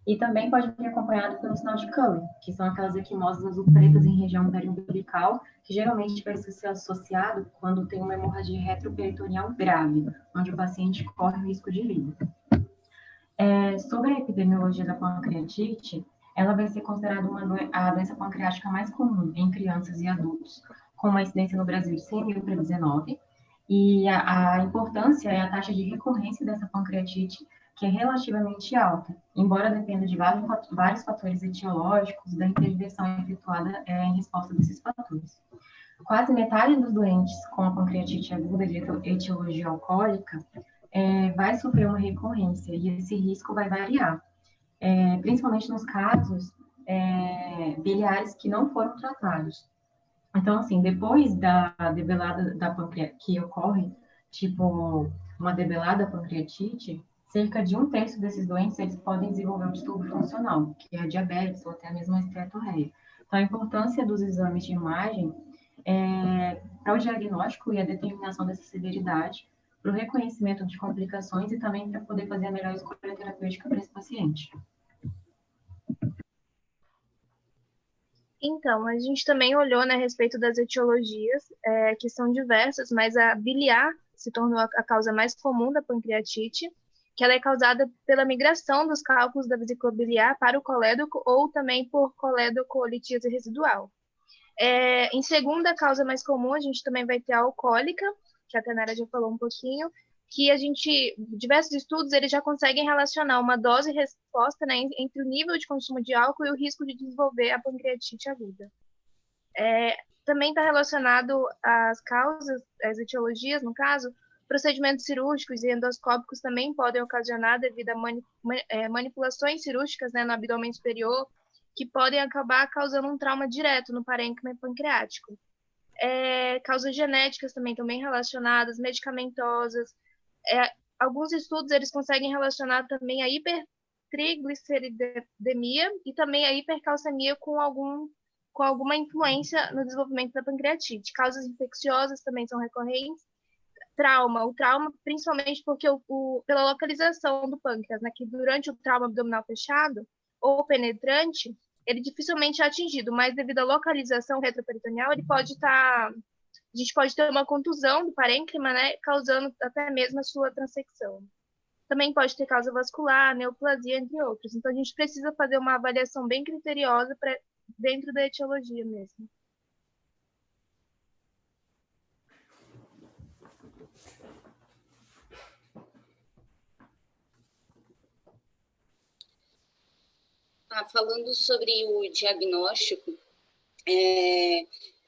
e também pode vir acompanhado pelo sinal de Cullen, que são aquelas equimoses azul pretas em região periumbilical, que geralmente vai ser associado quando tem uma hemorragia retroperitoneal grave, onde o paciente corre o risco de vida. Sobre a epidemiologia da pancreatite, ela vai ser considerada a doença pancreática mais comum em crianças e adultos, com uma incidência no Brasil de 100 mil para 19, e a importância é a taxa de recorrência dessa pancreatite, que é relativamente alta, embora dependa de vários fatores etiológicos da intervenção efetuada em resposta desses fatores. Quase metade dos doentes com a pancreatite aguda de etiologia alcoólica vai sofrer uma recorrência, e esse risco vai variar, principalmente nos casos biliares que não foram tratados. Então, assim, depois da debelada da pancreatite, que ocorre, tipo, uma debelada pancreatite, cerca de 1/3 desses doentes, eles podem desenvolver um distúrbio funcional, que é a diabetes ou até mesmo a esteatorreia. Então, a importância dos exames de imagem para o diagnóstico e a determinação dessa severidade, para o reconhecimento de complicações e também para poder fazer a melhor escolha terapêutica para esse paciente. Então, a gente também olhou, né, a respeito das etiologias, que são diversas, mas a biliar se tornou a causa mais comum da pancreatite, que ela é causada pela migração dos cálculos da vesícula biliar para o colédoco ou também por colédoco-litíase residual. Em segunda causa mais comum, a gente também vai ter a alcoólica, que a Tainara já falou um pouquinho, que diversos estudos, eles já conseguem relacionar uma dose e resposta, né, entre o nível de consumo de álcool e o risco de desenvolver a pancreatite aguda. Também está relacionado às causas, às etiologias, no caso, procedimentos cirúrgicos e endoscópicos também podem ocasionar devido a manipulações cirúrgicas, né, no abdômen superior, que podem acabar causando um trauma direto no parênquima pancreático. Causas genéticas também estão bem relacionadas, medicamentosas. Alguns estudos eles conseguem relacionar também a hipertrigliceridemia e também a hipercalcemia com alguma influência no desenvolvimento da pancreatite. Causas infecciosas também são recorrentes. O trauma, principalmente porque pela localização do pâncreas, né, que durante o trauma abdominal fechado ou penetrante, ele dificilmente é atingido, mas devido à localização retroperitoneal, a gente pode ter uma contusão do parênquima, né, causando até mesmo a sua transecção. Também pode ter causa vascular, neoplasia, entre outros. Então, a gente precisa fazer uma avaliação bem criteriosa dentro da etiologia mesmo. Falando sobre o diagnóstico,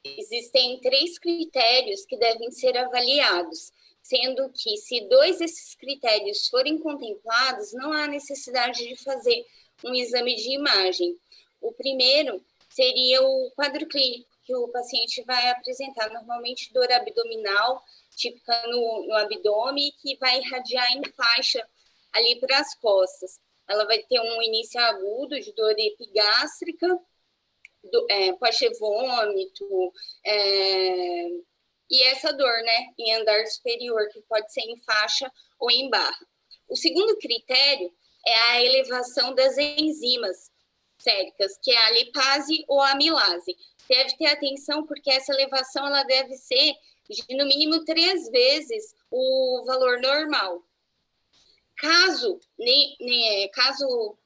existem 3 critérios que devem ser avaliados, sendo que se 2 desses critérios forem contemplados, não há necessidade de fazer um exame de imagem. O primeiro seria o quadro clínico, que o paciente vai apresentar, normalmente dor abdominal, típica no abdômen, que vai irradiar em faixa ali para as costas. Ela vai ter um início agudo de dor epigástrica, pode ter vômito, e essa dor, né, em andar superior, que pode ser em faixa ou em barra. O segundo critério é a elevação das enzimas séricas, que é a lipase ou a amilase. Deve ter atenção, porque essa elevação ela deve ser de, no mínimo, 3 vezes o valor normal. Caso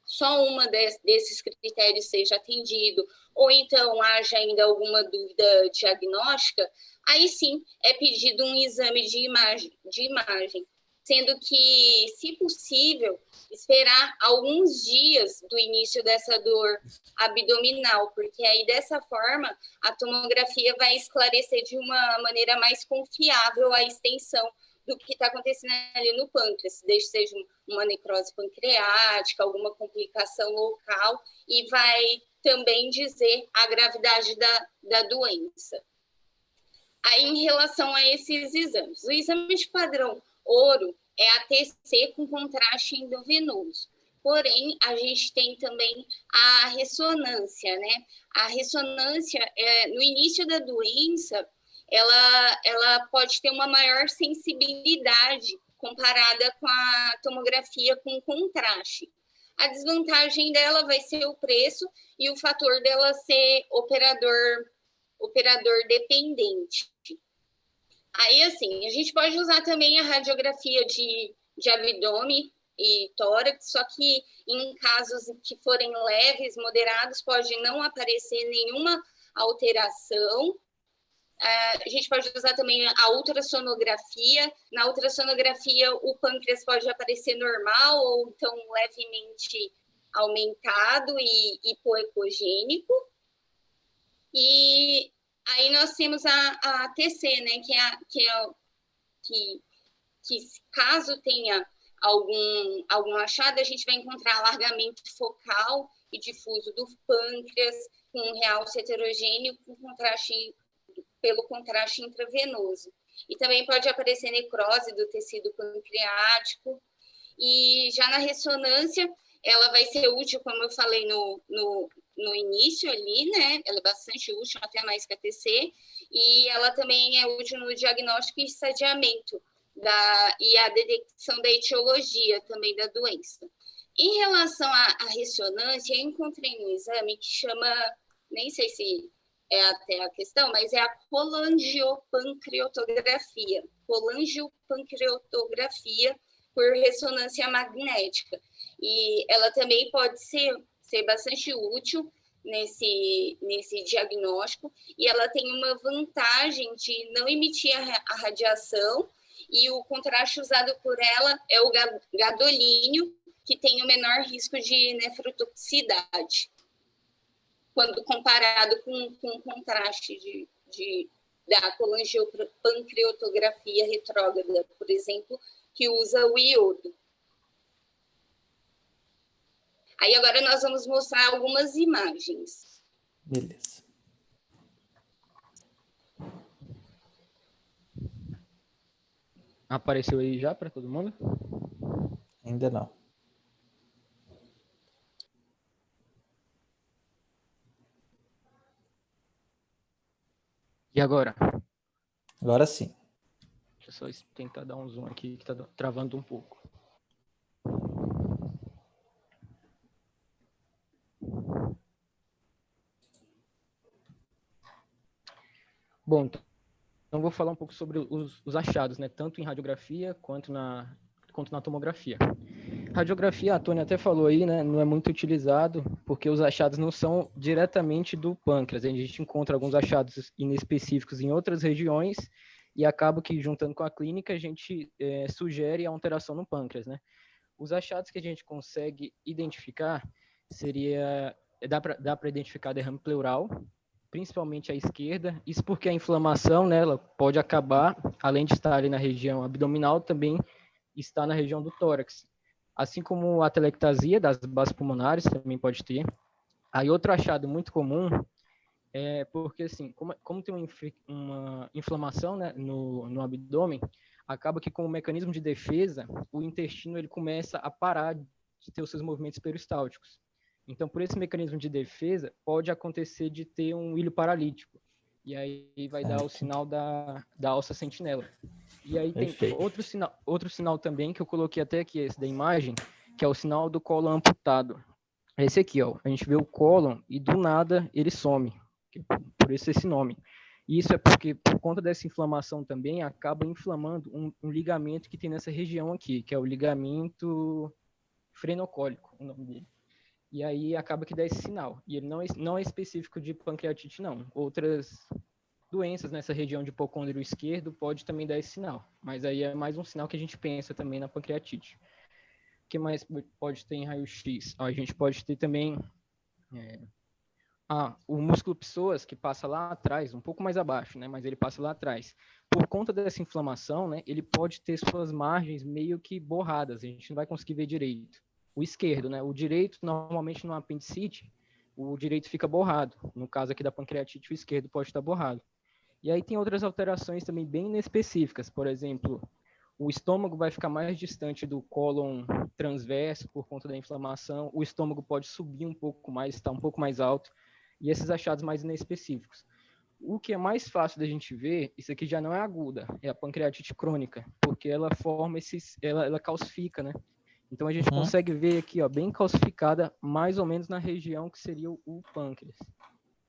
só uma desses critérios seja atendido, ou então haja ainda alguma dúvida diagnóstica, aí sim é pedido um exame de imagem, sendo que, se possível, esperar alguns dias do início dessa dor abdominal, porque aí dessa forma a tomografia vai esclarecer de uma maneira mais confiável a extensão do que está acontecendo ali no pâncreas, desde que seja uma necrose pancreática, alguma complicação local, e vai também dizer a gravidade da doença. Aí, em relação a esses exames, o exame de padrão ouro é ATC com contraste endovenoso. Porém, a gente tem também a ressonância, né? A ressonância, no início da doença, ela pode ter uma maior sensibilidade comparada com a tomografia com contraste. A desvantagem dela vai ser o preço e o fator dela ser operador dependente. Aí, assim, a gente pode usar também a radiografia de abdômen e tórax, só que em casos que forem leves, moderados, pode não aparecer nenhuma alteração. A gente pode usar também a ultrassonografia. Na ultrassonografia, o pâncreas pode aparecer normal ou então levemente aumentado e hipoecogênico. E aí nós temos a TC, né, que caso tenha algum achado, a gente vai encontrar alargamento focal e difuso do pâncreas com um realce heterogêneo pelo contraste intravenoso. E também pode aparecer necrose do tecido pancreático. E já na ressonância, ela vai ser útil, como eu falei no início ali, né? Ela é bastante útil, até mais que a TC. E ela também é útil no diagnóstico e estadiamento e a detecção da etiologia também da doença. Em relação à ressonância, eu encontrei um exame que chama, nem sei se é até a questão, mas é a colangiopancreatografia. Colangiopancreatografia por ressonância magnética. E ela também pode ser bastante útil nesse diagnóstico, e ela tem uma vantagem de não emitir a radiação, e o contraste usado por ela é o gadolínio, que tem o menor risco de nefrotoxicidade, quando comparado com o contraste da colangiopancreatografia retrógrada, por exemplo, que usa o iodo. Aí agora nós vamos mostrar algumas imagens. Beleza. Apareceu aí já para todo mundo? Ainda não. E agora? Agora sim. Deixa eu só tentar dar um zoom aqui, que tá travando um pouco. Bom, então vou falar um pouco sobre os achados, né? Tanto em radiografia quanto na tomografia. Radiografia, a Tônia até falou aí, né? Não é muito utilizado porque os achados não são diretamente do pâncreas. A gente encontra alguns achados inespecíficos em outras regiões e acaba que, juntando com a clínica, a gente sugere a alteração no pâncreas, né? Os achados que a gente consegue identificar dá para identificar derrame pleural, principalmente à esquerda. Isso porque a inflamação, né, ela pode acabar, além de estar ali na região abdominal, também está na região do tórax. Assim como a telectasia das bases pulmonares também pode ter. Aí outro achado muito comum é porque, assim, como tem uma inflamação, né, no abdômen, acaba que com o mecanismo de defesa, o intestino ele começa a parar de ter os seus movimentos peristálticos. Então, por esse mecanismo de defesa, pode acontecer de ter um ilho paralítico. E aí vai dar o sinal da alça sentinela. E aí tem outro sinal também, que eu coloquei até aqui, esse da imagem, que é o sinal do cólon amputado. Esse aqui, ó, a gente vê o cólon e do nada ele some, por isso esse nome. E isso é porque, por conta dessa inflamação também, acaba inflamando um ligamento que tem nessa região aqui, que é o ligamento frenocólico, o nome dele. E aí acaba que dá esse sinal. E ele não é específico de pancreatite, não. Outras doenças nessa região de hipocôndrio esquerdo pode também dar esse sinal. Mas aí é mais um sinal que a gente pensa também na pancreatite. O que mais pode ter em raio-x? A gente pode ter também o músculo psoas, que passa lá atrás, um pouco mais abaixo, né? Mas ele passa lá atrás. Por conta dessa inflamação, né, ele pode ter suas margens meio que borradas. A gente não vai conseguir ver direito. O esquerdo, né? O direito, normalmente no apendicite, o direito fica borrado. No caso aqui da pancreatite, o esquerdo pode estar borrado. E aí tem outras alterações também bem inespecíficas. Por exemplo, o estômago vai ficar mais distante do cólon transverso por conta da inflamação. O estômago pode subir um pouco mais, estar um pouco mais alto. E esses achados mais inespecíficos. O que é mais fácil da gente ver, isso aqui já não é aguda, é a pancreatite crônica, porque ela forma ela calcifica, né? Então a gente consegue ver aqui, ó, bem calcificada, mais ou menos na região que seria o pâncreas.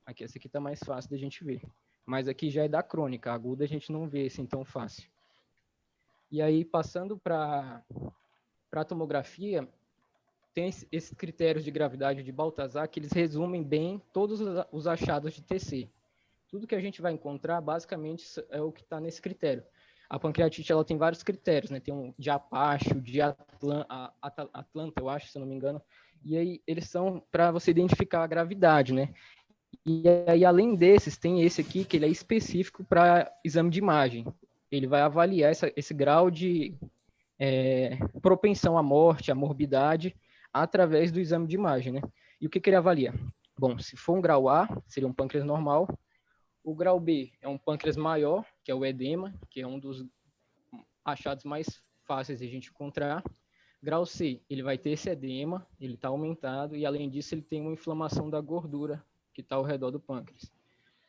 Aqui, essa aqui tá mais fácil da gente ver. Mas aqui já é da crônica, a aguda a gente não vê assim tão fácil. E aí, passando para a tomografia, tem esses critérios de gravidade de Baltazar que eles resumem bem todos os achados de TC. Tudo que a gente vai encontrar, basicamente, é o que está nesse critério. A pancreatite ela tem vários critérios, né? Tem um de Apache, de Atlanta, eu acho, se eu não me engano. E aí eles são para você identificar a gravidade, né? E aí, além desses, tem esse aqui, que ele é específico para exame de imagem. Ele vai avaliar esse grau de propensão à morte, à morbidade, através do exame de imagem, né? E o que ele avalia? Bom, se for um grau A, seria um pâncreas normal. O grau B é um pâncreas maior, que é o edema, que é um dos achados mais fáceis de a gente encontrar. Grau C, ele vai ter esse edema, ele está aumentado, e além disso ele tem uma inflamação da gordura que está ao redor do pâncreas.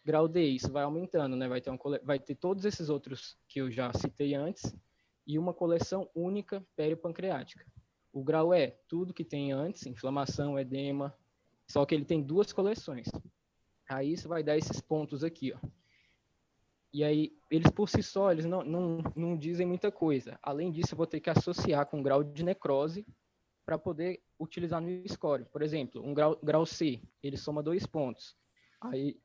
Grau D, isso vai aumentando, né? Vai ter todos esses outros que eu já citei antes, e uma coleção única peripancreática. O grau E, tudo que tem antes, inflamação, edema, só que ele tem duas coleções. Aí isso vai dar esses pontos aqui, ó. E aí, eles por si só, eles não dizem muita coisa. Além disso, eu vou ter que associar com grau de necrose para poder utilizar no score. Por exemplo, um grau C, ele soma 2 pontos.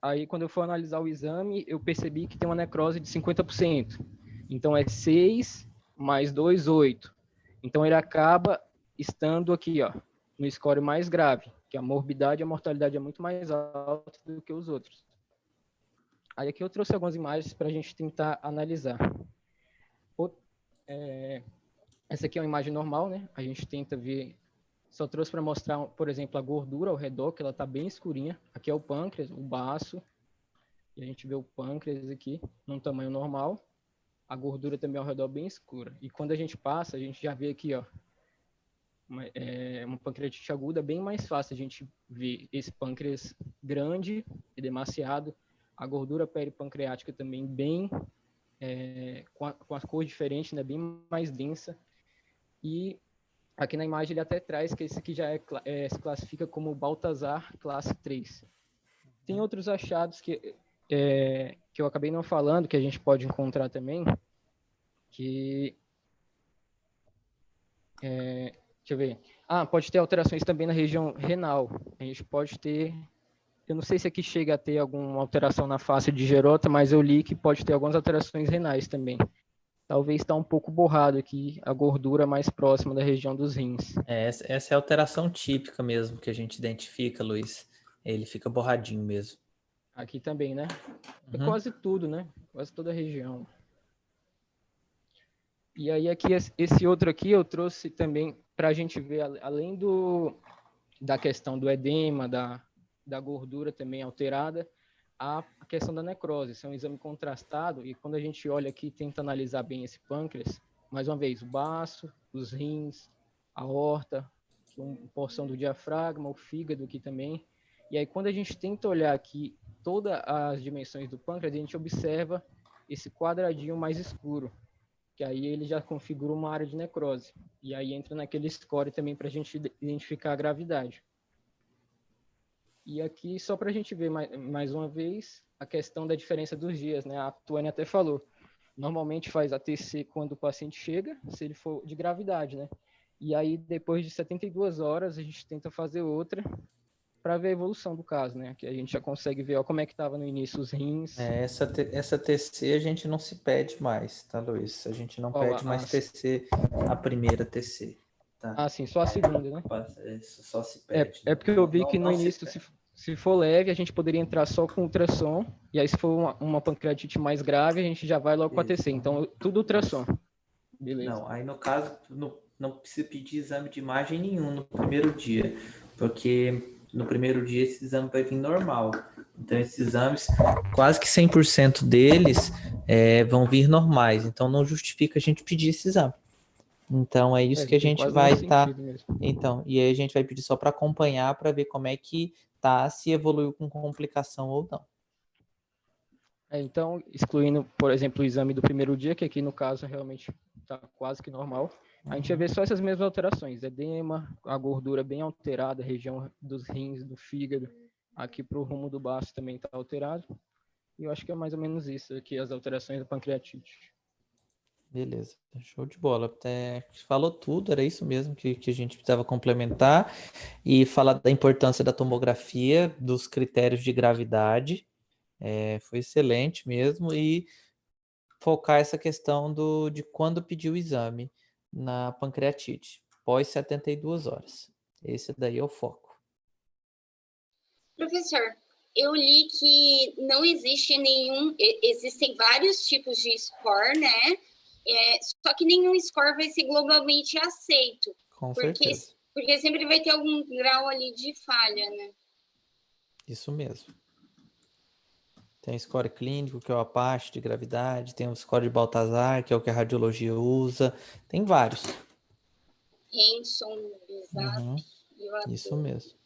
Aí, quando eu for analisar o exame, eu percebi que tem uma necrose de 50%. Então, é 6 mais 2, 8. Então, ele acaba estando aqui, ó, no score mais grave, que a morbidade e a mortalidade é muito mais alta do que os outros. Aí aqui eu trouxe algumas imagens para a gente tentar analisar. Essa aqui é uma imagem normal, né? A gente tenta ver Só trouxe para mostrar, por exemplo, a gordura ao redor, que ela está bem escurinha. Aqui é o pâncreas, o baço. E a gente vê o pâncreas aqui, num tamanho normal. A gordura também ao redor bem escura. E quando a gente passa, a gente já vê aqui, ó, uma pancreatite aguda bem mais fácil. A gente vê esse pâncreas grande, edemaciado. A gordura peripancreática também bem, com a cor diferente, né, bem mais densa. E aqui na imagem ele até traz que esse aqui já se classifica como Baltazar classe 3. Tem outros achados que eu acabei não falando, que a gente pode encontrar também, que... deixa eu ver. Pode ter alterações também na região renal. A gente pode ter... Eu não sei se aqui chega a ter alguma alteração na face de Gerota, mas eu li que pode ter algumas alterações renais também. Talvez está um pouco borrado aqui a gordura mais próxima da região dos rins. Essa é a alteração típica mesmo que a gente identifica, Luiz. Ele fica borradinho mesmo. Aqui também, né? É Uhum. quase tudo, né? Quase toda a região. E aí aqui, esse outro aqui eu trouxe também para a gente ver, além da questão do edema, da gordura também alterada, a questão da necrose. Isso é um exame contrastado e quando a gente olha aqui e tenta analisar bem esse pâncreas, mais uma vez, o baço, os rins, a aorta, uma porção do diafragma, o fígado aqui também. E aí quando a gente tenta olhar aqui todas as dimensões do pâncreas, a gente observa esse quadradinho mais escuro, que aí ele já configura uma área de necrose. E aí entra naquele score também para a gente identificar a gravidade. E aqui, só para a gente ver mais uma vez, a questão da diferença dos dias, né? A Tuane até falou. Normalmente faz a TC quando o paciente chega, se ele for de gravidade, né? E aí, depois de 72 horas, a gente tenta fazer outra para ver a evolução do caso, né? Que a gente já consegue ver como é que estava no início os rins. Essa TC a gente não se pede mais, tá, Luiz? A gente não pede mais TC, a primeira TC. Tá? Sim, só a segunda, né? Só se pede. É porque eu vi que no início, se for leve, a gente poderia entrar só com ultrassom, e aí se for uma pancreatite mais grave, a gente já vai logo com a TC. Então, tudo ultrassom. Beleza. Não, aí no caso, não precisa pedir exame de imagem nenhum no primeiro dia, porque no primeiro dia esse exame vai vir normal. Então, esses exames, quase que 100% deles vão vir normais. Então, não justifica a gente pedir esse exame. Então, é isso que a gente vai estar... Então, e aí a gente vai pedir só para acompanhar, para ver como é que tá, se evoluiu com complicação ou não. Então, excluindo, por exemplo, o exame do primeiro dia, que aqui no caso realmente está quase que normal, a gente vai ver só essas mesmas alterações. Edema, a gordura bem alterada, a região dos rins, do fígado, aqui para o rumo do baço também está alterado. E eu acho que é mais ou menos isso aqui, as alterações da pancreatite. Beleza, show de bola. Falou tudo, era isso mesmo que a gente precisava complementar e falar da importância da tomografia, dos critérios de gravidade. Foi excelente mesmo, e focar essa questão de quando pedir o exame na pancreatite, pós 72 horas. Esse daí é o foco. Professor, eu li que não existe existem vários tipos de score, né? Só que nenhum score vai ser globalmente aceito. Com certeza. Porque sempre vai ter algum grau ali de falha, né? Isso mesmo. Tem o score clínico, que é o Apache de gravidade, tem o score de Baltazar, que é o que a radiologia usa, tem vários. Hanson, BISAP e o AT. Isso mesmo.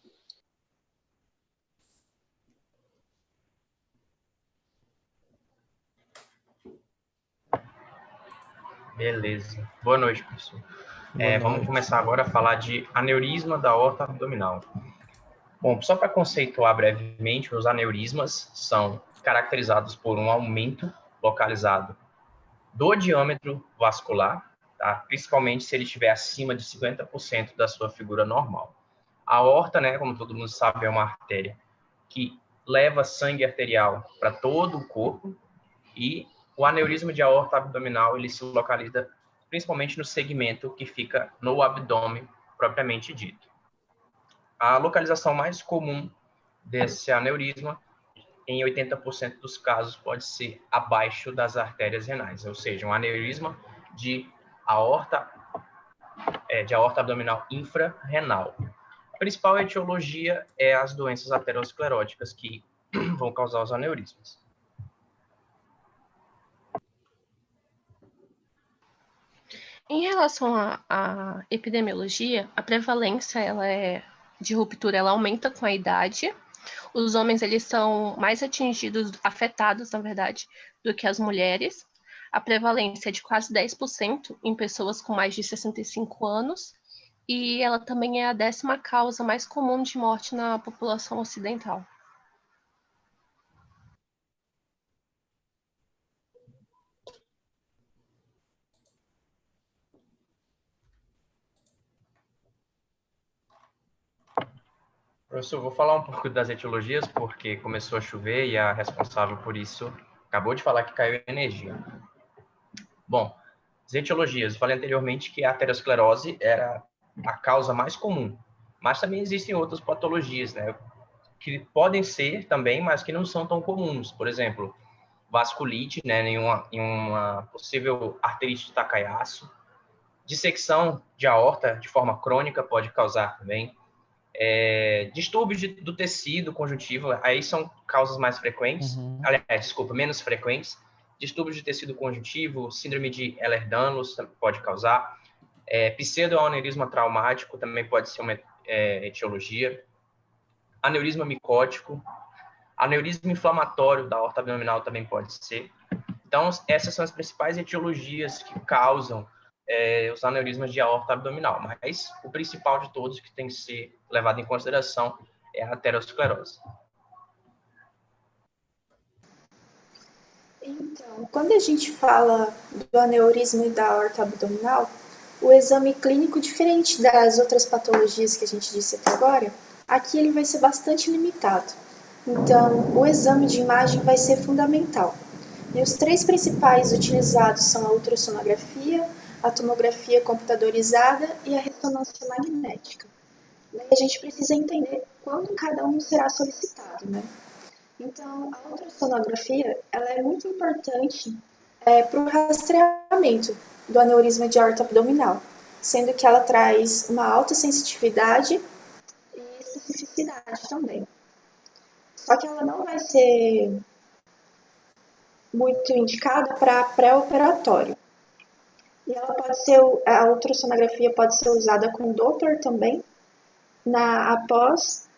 Beleza. Boa noite, professor. Vamos começar agora a falar de aneurisma da aorta abdominal. Bom, só para conceituar brevemente, os aneurismas são caracterizados por um aumento localizado do diâmetro vascular, tá? Principalmente se ele estiver acima de 50% da sua figura normal. A aorta, né, como todo mundo sabe, é uma artéria que leva sangue arterial para todo o corpo, e o aneurisma de aorta abdominal ele se localiza principalmente no segmento que fica no abdômen propriamente dito. A localização mais comum desse aneurisma, em 80% dos casos, pode ser abaixo das artérias renais, ou seja, um aneurisma de aorta de aorta abdominal infrarrenal. A principal etiologia é as doenças ateroscleróticas que vão causar os aneurismas. Em relação à epidemiologia, a prevalência de ruptura ela aumenta com a idade. Os homens eles são mais afetados, na verdade, do que as mulheres. A prevalência é de quase 10% em pessoas com mais de 65 anos. E ela também é a 10ª causa mais comum de morte na população ocidental. Professor, vou falar um pouco das etiologias, porque começou a chover e a responsável por isso acabou de falar que caiu energia. Bom, as etiologias, eu falei anteriormente que a aterosclerose era a causa mais comum, mas também existem outras patologias, né, que podem ser também, mas que não são tão comuns. Por exemplo, vasculite, né, em uma possível arterite de Takayasu. Dissecção de aorta de forma crônica pode causar também. Distúrbios do tecido conjuntivo, aí são causas mais frequentes, aliás, desculpa, menos frequentes. Distúrbios de tecido conjuntivo, síndrome de Ehlers-Danlos pode causar. Pseudoaneurisma traumático também pode ser uma etiologia. Aneurisma micótico. Aneurisma inflamatório da aorta abdominal também pode ser. Então, essas são as principais etiologias que causam os aneurismas de aorta abdominal, mas o principal de todos que tem que ser levado em consideração é a aterosclerose. Então, quando a gente fala do aneurisma e da aorta abdominal, o exame clínico, diferente das outras patologias que a gente disse até agora, aqui ele vai ser bastante limitado. Então, o exame de imagem vai ser fundamental. E os 3 principais utilizados são a ultrassonografia, a tomografia computadorizada e a ressonância magnética. Daí a gente precisa entender quando cada um será solicitado, né? Então, a ultrassonografia ela é muito importante para o rastreamento do aneurisma de aorta abdominal, sendo que ela traz uma alta sensitividade e especificidade também. Só que ela não vai ser muito indicada para pré-operatório. E a ultrassonografia pode ser usada com Doppler também, após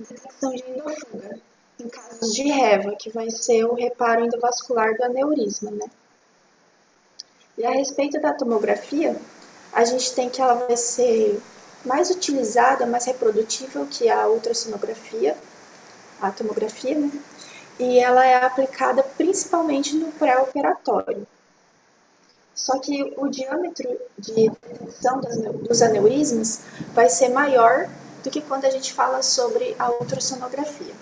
detecção de endofuga, em casos de REVA, que vai ser o reparo endovascular do aneurisma, né? E a respeito da tomografia, a gente tem que ela vai ser mais utilizada, mais reprodutível que a ultrassonografia, a tomografia, né? E ela é aplicada principalmente no pré-operatório. Só que o diâmetro de detecção dos aneurismas vai ser maior do que quando a gente fala sobre a ultrassonografia.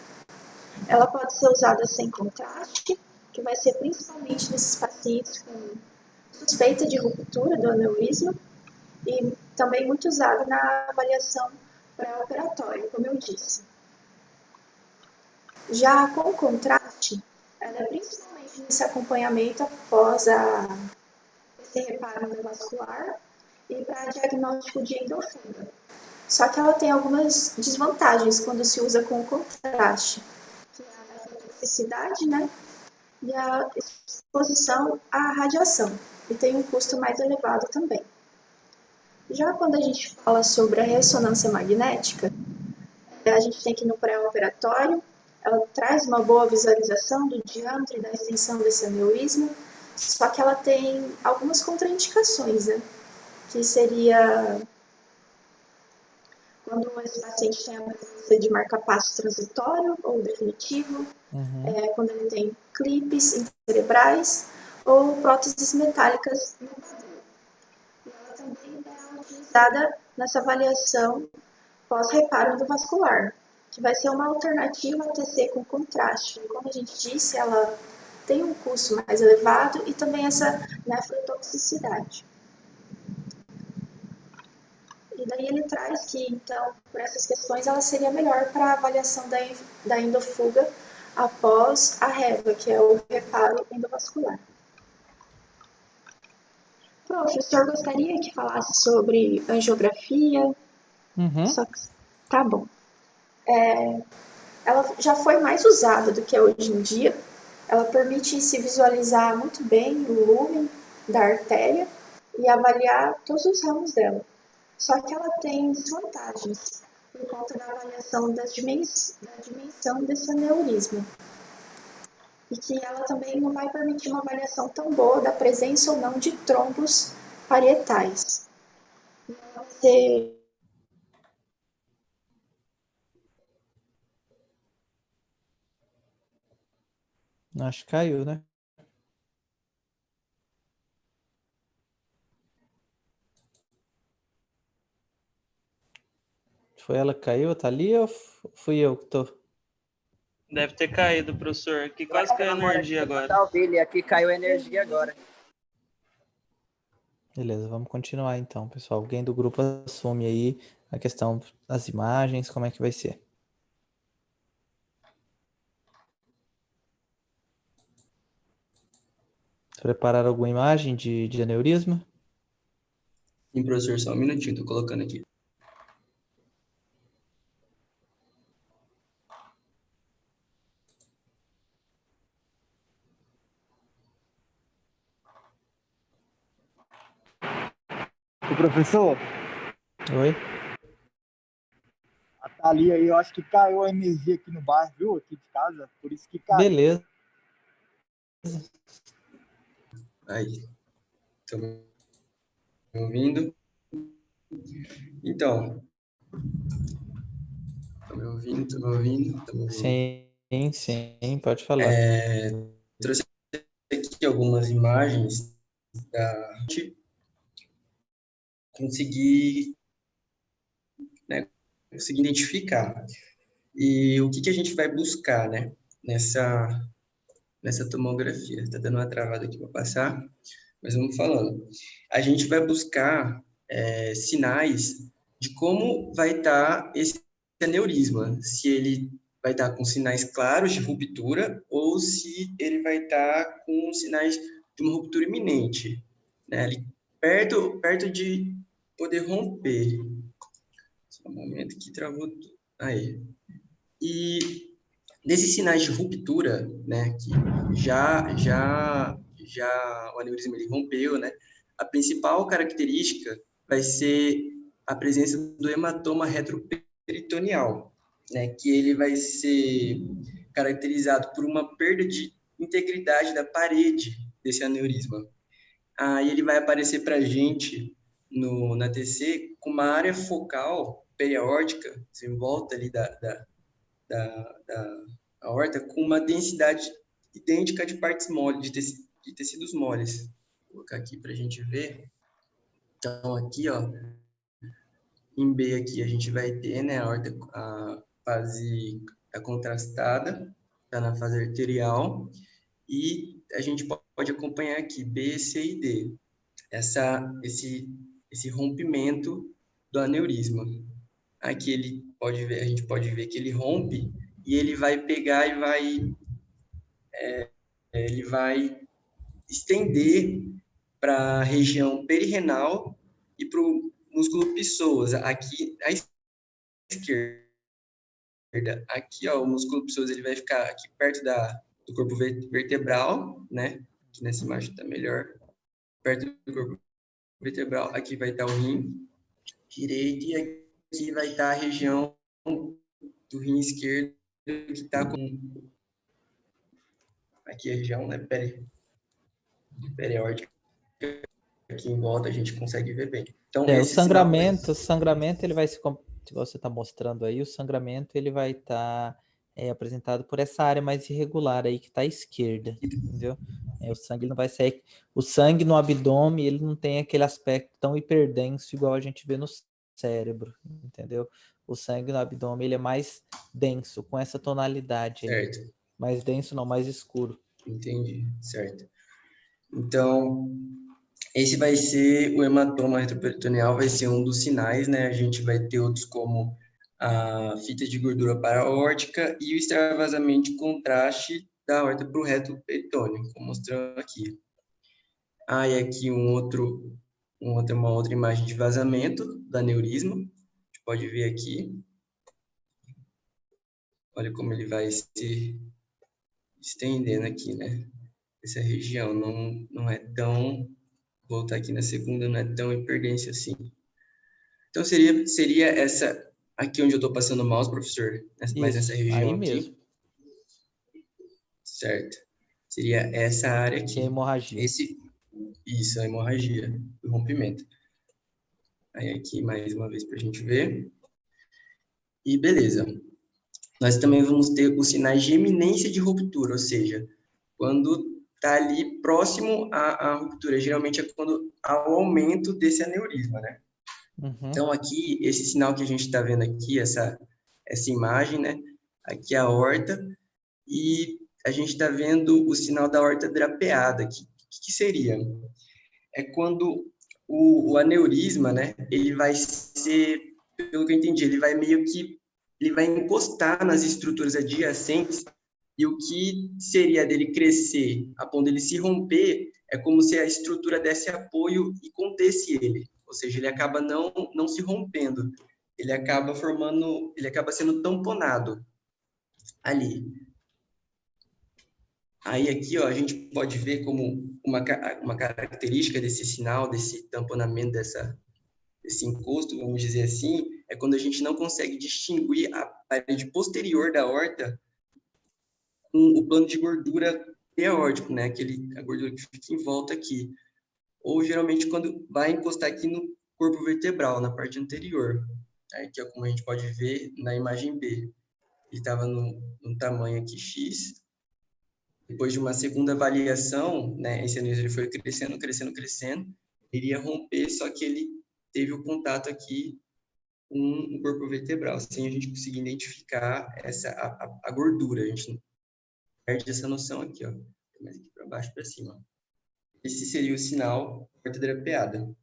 Ela pode ser usada sem contraste, que vai ser principalmente nesses pacientes com suspeita de ruptura do aneurisma, e também muito usada na avaliação pré-operatória, como eu disse. Já com contraste, ela é principalmente nesse acompanhamento após esse reparo endovascular e para diagnóstico de endofuga. Só que ela tem algumas desvantagens quando se usa com contraste, que é a toxicidade, né? E a exposição à radiação, e tem um custo mais elevado também. Já quando a gente fala sobre a ressonância magnética, a gente tem que ir no pré-operatório, ela traz uma boa visualização do diâmetro e da extensão desse aneurisma, só que ela tem algumas contraindicações, né? Que seria quando esse paciente tem a presença de marca-passo transitório ou definitivo, quando ele tem clipes cerebrais ou próteses metálicas no quadril. E ela também é utilizada nessa avaliação pós-reparo endovascular, que vai ser uma alternativa a TC com contraste. E como a gente disse, ela tem um custo mais elevado e também essa nefrotoxicidade. E daí ele traz que, então, por essas questões, ela seria melhor para a avaliação da endofuga após a REVA, que é o reparo endovascular. Professor, gostaria que falasse sobre angiografia. Só que, tá bom. Ela já foi mais usada do que é hoje em dia. Ela permite se visualizar muito bem o lumen da artéria e avaliar todos os ramos dela. Só que ela tem desvantagens por conta da avaliação da dimensão desse aneurisma. E que ela também não vai permitir uma avaliação tão boa da presença ou não de trombos parietais. Acho que caiu, né? Foi ela que caiu, tá ali, ou fui eu que tô? Deve ter caído, professor. Aqui quase caiu a energia agora. Aqui caiu a energia agora. Beleza, vamos continuar então, pessoal. Alguém do grupo assume aí a questão das imagens, como é que vai ser? Prepararam alguma imagem de aneurisma? Sim, professor, só um minutinho, tô colocando aqui. O professor? Oi? A Thalia aí, eu acho que caiu a energia aqui no bairro, viu? Aqui de casa, por isso que caiu. Beleza. Aí. Estão me ouvindo? Então. Estão me ouvindo? Estão me ouvindo? Estão me ouvindo? Sim, pode falar. Trouxe aqui algumas imagens da conseguir identificar. E o que a gente vai buscar, né, nessa tomografia? Está dando uma travada aqui para passar, mas vamos falando. A gente vai buscar sinais de como vai estar esse aneurisma, se ele vai estar com sinais claros de ruptura ou se ele vai estar com sinais de uma ruptura iminente, né, ali perto de poder romper. Só um momento que travou tudo. Aí. E nesses sinais de ruptura, né, que já o aneurisma ele rompeu, né, a principal característica vai ser a presença do hematoma retroperitoneal, né, que ele vai ser caracterizado por uma perda de integridade da parede desse aneurisma. Aí ele vai aparecer para a gente na TC com uma área focal periaórtica, em volta ali da aorta, com uma densidade idêntica de partes moles, de tecidos moles. Vou colocar aqui para a gente ver. Então, aqui, ó, em B aqui a gente vai ter, né, a aorta, a fase contrastada, está na fase arterial, e a gente pode acompanhar aqui B, C e D, esse rompimento do aneurisma. Aqui a gente pode ver que ele rompe e ele vai pegar e ele vai estender para a região perirenal e para o músculo psoas, aqui à esquerda. Aqui, ó, o músculo psoas ele vai ficar aqui perto do corpo vertebral, né? Aqui nessa imagem está melhor. Perto do corpo vertebral, aqui vai estar o rim direito e aqui vai estar a região do rim esquerdo que está com... Aqui a região, né, periórdica. Aqui em volta a gente consegue ver bem. Então, o sangramento ele vai se... Se você está mostrando aí, o sangramento ele vai estar apresentado por essa área mais irregular aí que está à esquerda, entendeu? O sangue não vai sair... O sangue no abdômen, ele não tem aquele aspecto tão hiperdenso igual a gente vê no cérebro, entendeu? O sangue no abdômen, ele é mais denso, com essa tonalidade aí. Certo. Mais denso não, mais escuro. Entendi, certo. Então, esse vai ser o hematoma retroperitoneal, vai ser um dos sinais, né? A gente vai ter outros como a fita de gordura paraórtica e o extravasamento de contraste da aorta para o reto peritônio, como mostrando aqui. E aqui uma outra imagem de vazamento do aneurisma. A gente pode ver aqui. Olha como ele vai se estendendo aqui, né? Essa região não é tão... Vou voltar aqui na segunda, não é tão hiperdensa assim. Então, seria essa... Aqui onde eu estou passando o mouse, professor, mais nessa região aí aqui. mesmo. Certo. Seria essa área aqui. Que é a hemorragia. Isso, a hemorragia, do rompimento. Aí aqui, mais uma vez, para a gente ver. E beleza. Nós também vamos ter os sinais de eminência de ruptura, ou seja, quando está ali próximo à ruptura. Geralmente é quando há o aumento desse aneurisma, né? Uhum. Então, aqui, esse sinal que a gente está vendo aqui, essa imagem, né? Aqui é a aorta, e a gente está vendo o sinal da aorta drapeada. O que seria? É quando o aneurisma, né? Ele vai ser, pelo que eu entendi, ele vai encostar nas estruturas adjacentes, e o que seria dele crescer a ponto dele se romper é como se a estrutura desse apoio e contesse ele. Ou seja, ele acaba não se rompendo. Ele acaba sendo tamponado ali. Aí aqui, ó, a gente pode ver como uma característica desse sinal, desse tamponamento, desse encosto, vamos dizer assim, é quando a gente não consegue distinguir a parede posterior da aorta com o plano de gordura pré-aórtico, né? A gordura que fica em volta aqui. Ou, geralmente, quando vai encostar aqui no corpo vertebral, na parte anterior. Aí, aqui, ó, como a gente pode ver na imagem B. Ele estava no tamanho aqui X. Depois de uma segunda avaliação, né, esse aneurisma ele foi crescendo, iria romper, só que ele teve o contato aqui com o corpo vertebral, sem a gente conseguir identificar a gordura. A gente perde essa noção aqui, ó. Mais aqui para baixo, para cima. Esse seria o sinal aorta drapeada.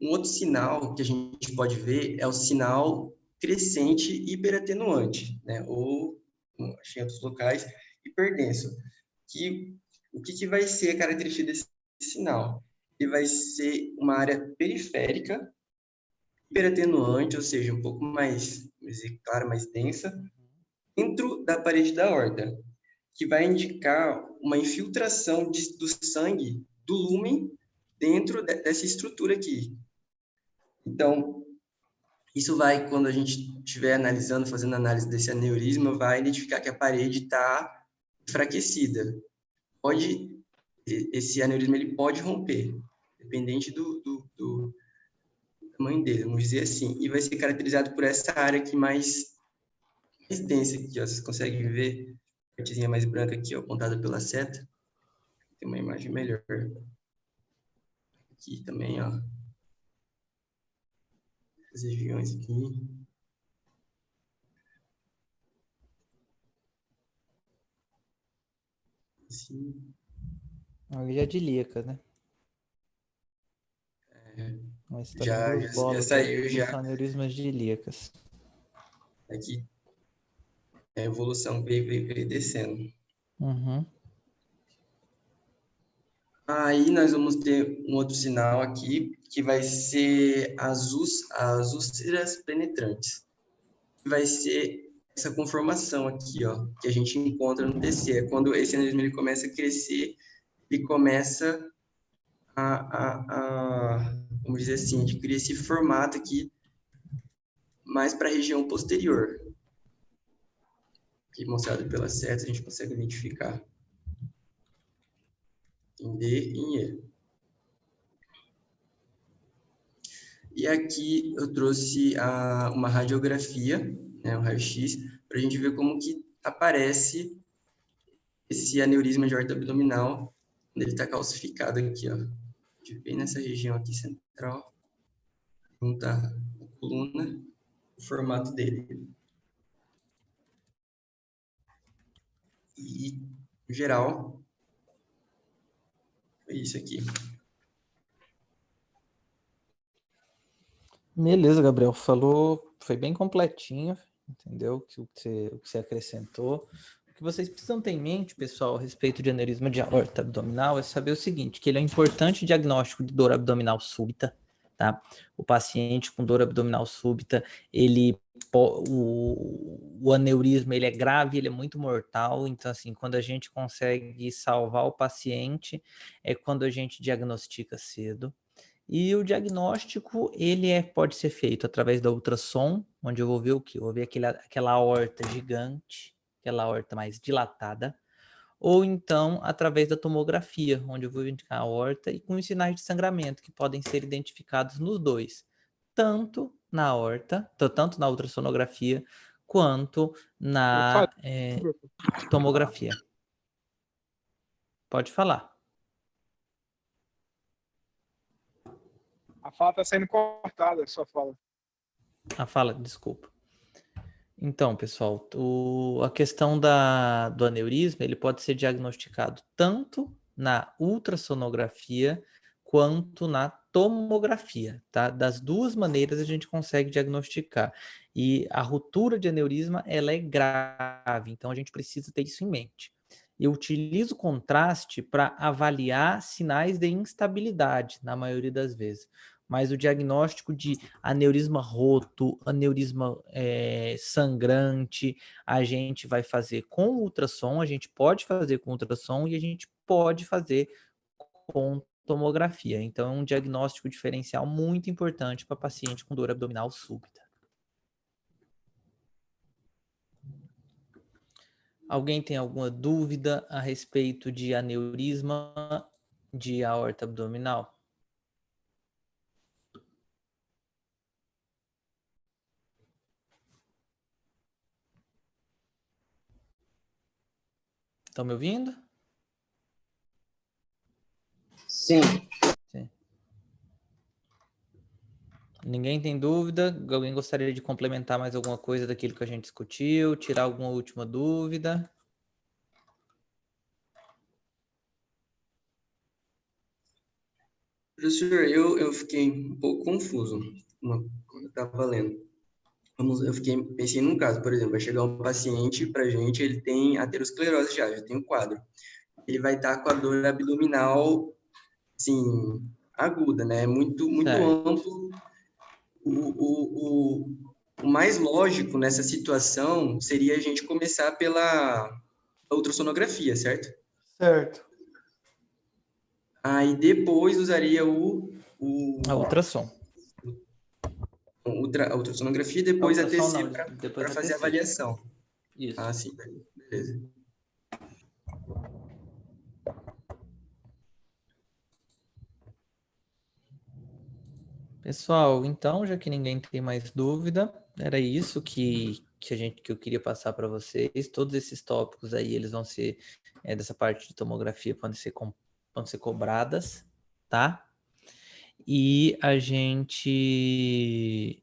Um outro sinal que a gente pode ver é o sinal crescente hiperatenuante, né? Ou, como achei em outros locais, hiperdenso. O que vai ser a característica desse sinal? Ele vai ser uma área periférica, hiperatenuante, ou seja, um pouco mais, vamos dizer, clara, mais densa, dentro da parede da aorta, que vai indicar uma infiltração do sangue do lúmen dentro dessa estrutura aqui. Então, isso vai, quando a gente estiver analisando, fazendo análise desse aneurisma, vai identificar que a parede está enfraquecida. Esse aneurisma ele pode romper, dependente do tamanho dele, vamos dizer assim. E vai ser caracterizado por essa área aqui mais densa, aqui, ó, vocês conseguem ver a partezinha mais branca aqui, ó, apontada pela seta. Tem uma imagem melhor. Aqui também, ó. As regiões aqui. Assim. Ali é de ilíaca, né? Já saiu, já. Aneurismas de ilíacas. Aqui. A evolução veio descendo. Uhum. Aí nós vamos ter um outro sinal aqui, que vai ser as úlceras penetrantes. Vai ser essa conformação aqui, ó, que a gente encontra no TC. É quando esse aneurisma ele começa a crescer, ele começa vamos dizer assim, adquirir esse formato aqui, mais para a região posterior. Aqui mostrado pela seta, a gente consegue identificar em D e em E. E aqui eu trouxe uma radiografia, né, um raio-x, para a gente ver como que aparece esse aneurisma de aorta abdominal, quando ele está calcificado aqui, ó. Bem nessa região aqui central, junto à coluna, o formato dele. E, em geral, é isso aqui. Beleza, Gabriel. Falou, foi bem completinho, entendeu? O que você acrescentou. O que vocês precisam ter em mente, pessoal, a respeito de aneurisma de aorta abdominal, é saber o seguinte, que ele é um importante diagnóstico de dor abdominal súbita, tá? O paciente com dor abdominal súbita, o aneurisma, ele é grave, ele é muito mortal, então, assim, quando a gente consegue salvar o paciente, é quando a gente diagnostica cedo. E o diagnóstico, pode ser feito através da ultrassom, onde eu vou ver o quê? Eu vou ver aquela aorta gigante, aquela aorta mais dilatada, ou então através da tomografia, onde eu vou indicar a aorta e com os sinais de sangramento, que podem ser identificados nos dois, tanto na aorta, tanto na ultrassonografia, quanto na tomografia. Pode falar. A fala está sendo cortada, sua fala. A fala, desculpa. Então, pessoal, a questão do aneurisma, ele pode ser diagnosticado tanto na ultrassonografia quanto na tomografia, tá? Das duas maneiras a gente consegue diagnosticar. E a ruptura de aneurisma, ela é grave, então a gente precisa ter isso em mente. Eu utilizo contraste para avaliar sinais de instabilidade, na maioria das vezes. Mas o diagnóstico de aneurisma roto, aneurisma sangrante, a gente vai fazer com ultrassom, a gente pode fazer com ultrassom e a gente pode fazer com tomografia. Então, é um diagnóstico diferencial muito importante para paciente com dor abdominal súbita. Alguém tem alguma dúvida a respeito de aneurisma de aorta abdominal? Estão me ouvindo? Sim. Sim. Ninguém tem dúvida? Alguém gostaria de complementar mais alguma coisa daquilo que a gente discutiu? Tirar alguma última dúvida? Professor, eu fiquei um pouco confuso quando eu estava lendo. Pensei num caso, por exemplo, vai chegar um paciente para a gente, ele tem aterosclerose já tem um quadro. Ele vai estar com a dor abdominal, assim, aguda, né? Muito amplo. O mais lógico nessa situação seria a gente começar pela ultrassonografia, certo? Certo. Aí depois usaria a ultrassom. A ultrassonografia e depois a TC para fazer a TC. avaliação. Isso. Ah, sim, beleza. Pessoal, então, já que ninguém tem mais dúvida, era isso que eu queria passar para vocês. Todos esses tópicos aí, eles vão ser dessa parte de tomografia, podem ser cobradas, tá? E a gente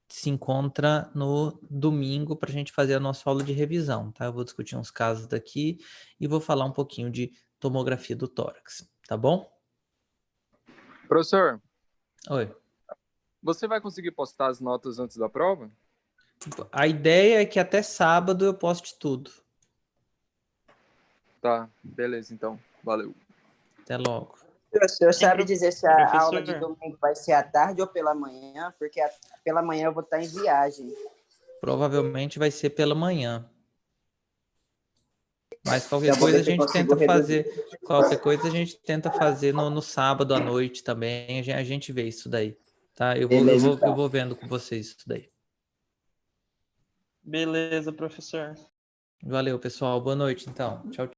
se encontra no domingo para a gente fazer a nossa aula de revisão, tá? Eu vou discutir uns casos daqui e vou falar um pouquinho de tomografia do tórax, tá bom? Professor. Oi. Você vai conseguir postar as notas antes da prova? A ideia é que até sábado eu poste tudo. Tá, beleza então. Valeu. Até logo. O senhor sabe dizer se a aula de domingo vai ser à tarde ou pela manhã? Porque pela manhã eu vou estar em viagem. Provavelmente vai ser pela manhã. Mas qualquer coisa a gente tenta fazer. Qualquer coisa a gente tenta fazer no sábado à noite também. A gente vê isso daí. Tá? Eu vou vendo com vocês isso daí. Beleza, professor. Valeu, pessoal. Boa noite, então. Tchau, tchau.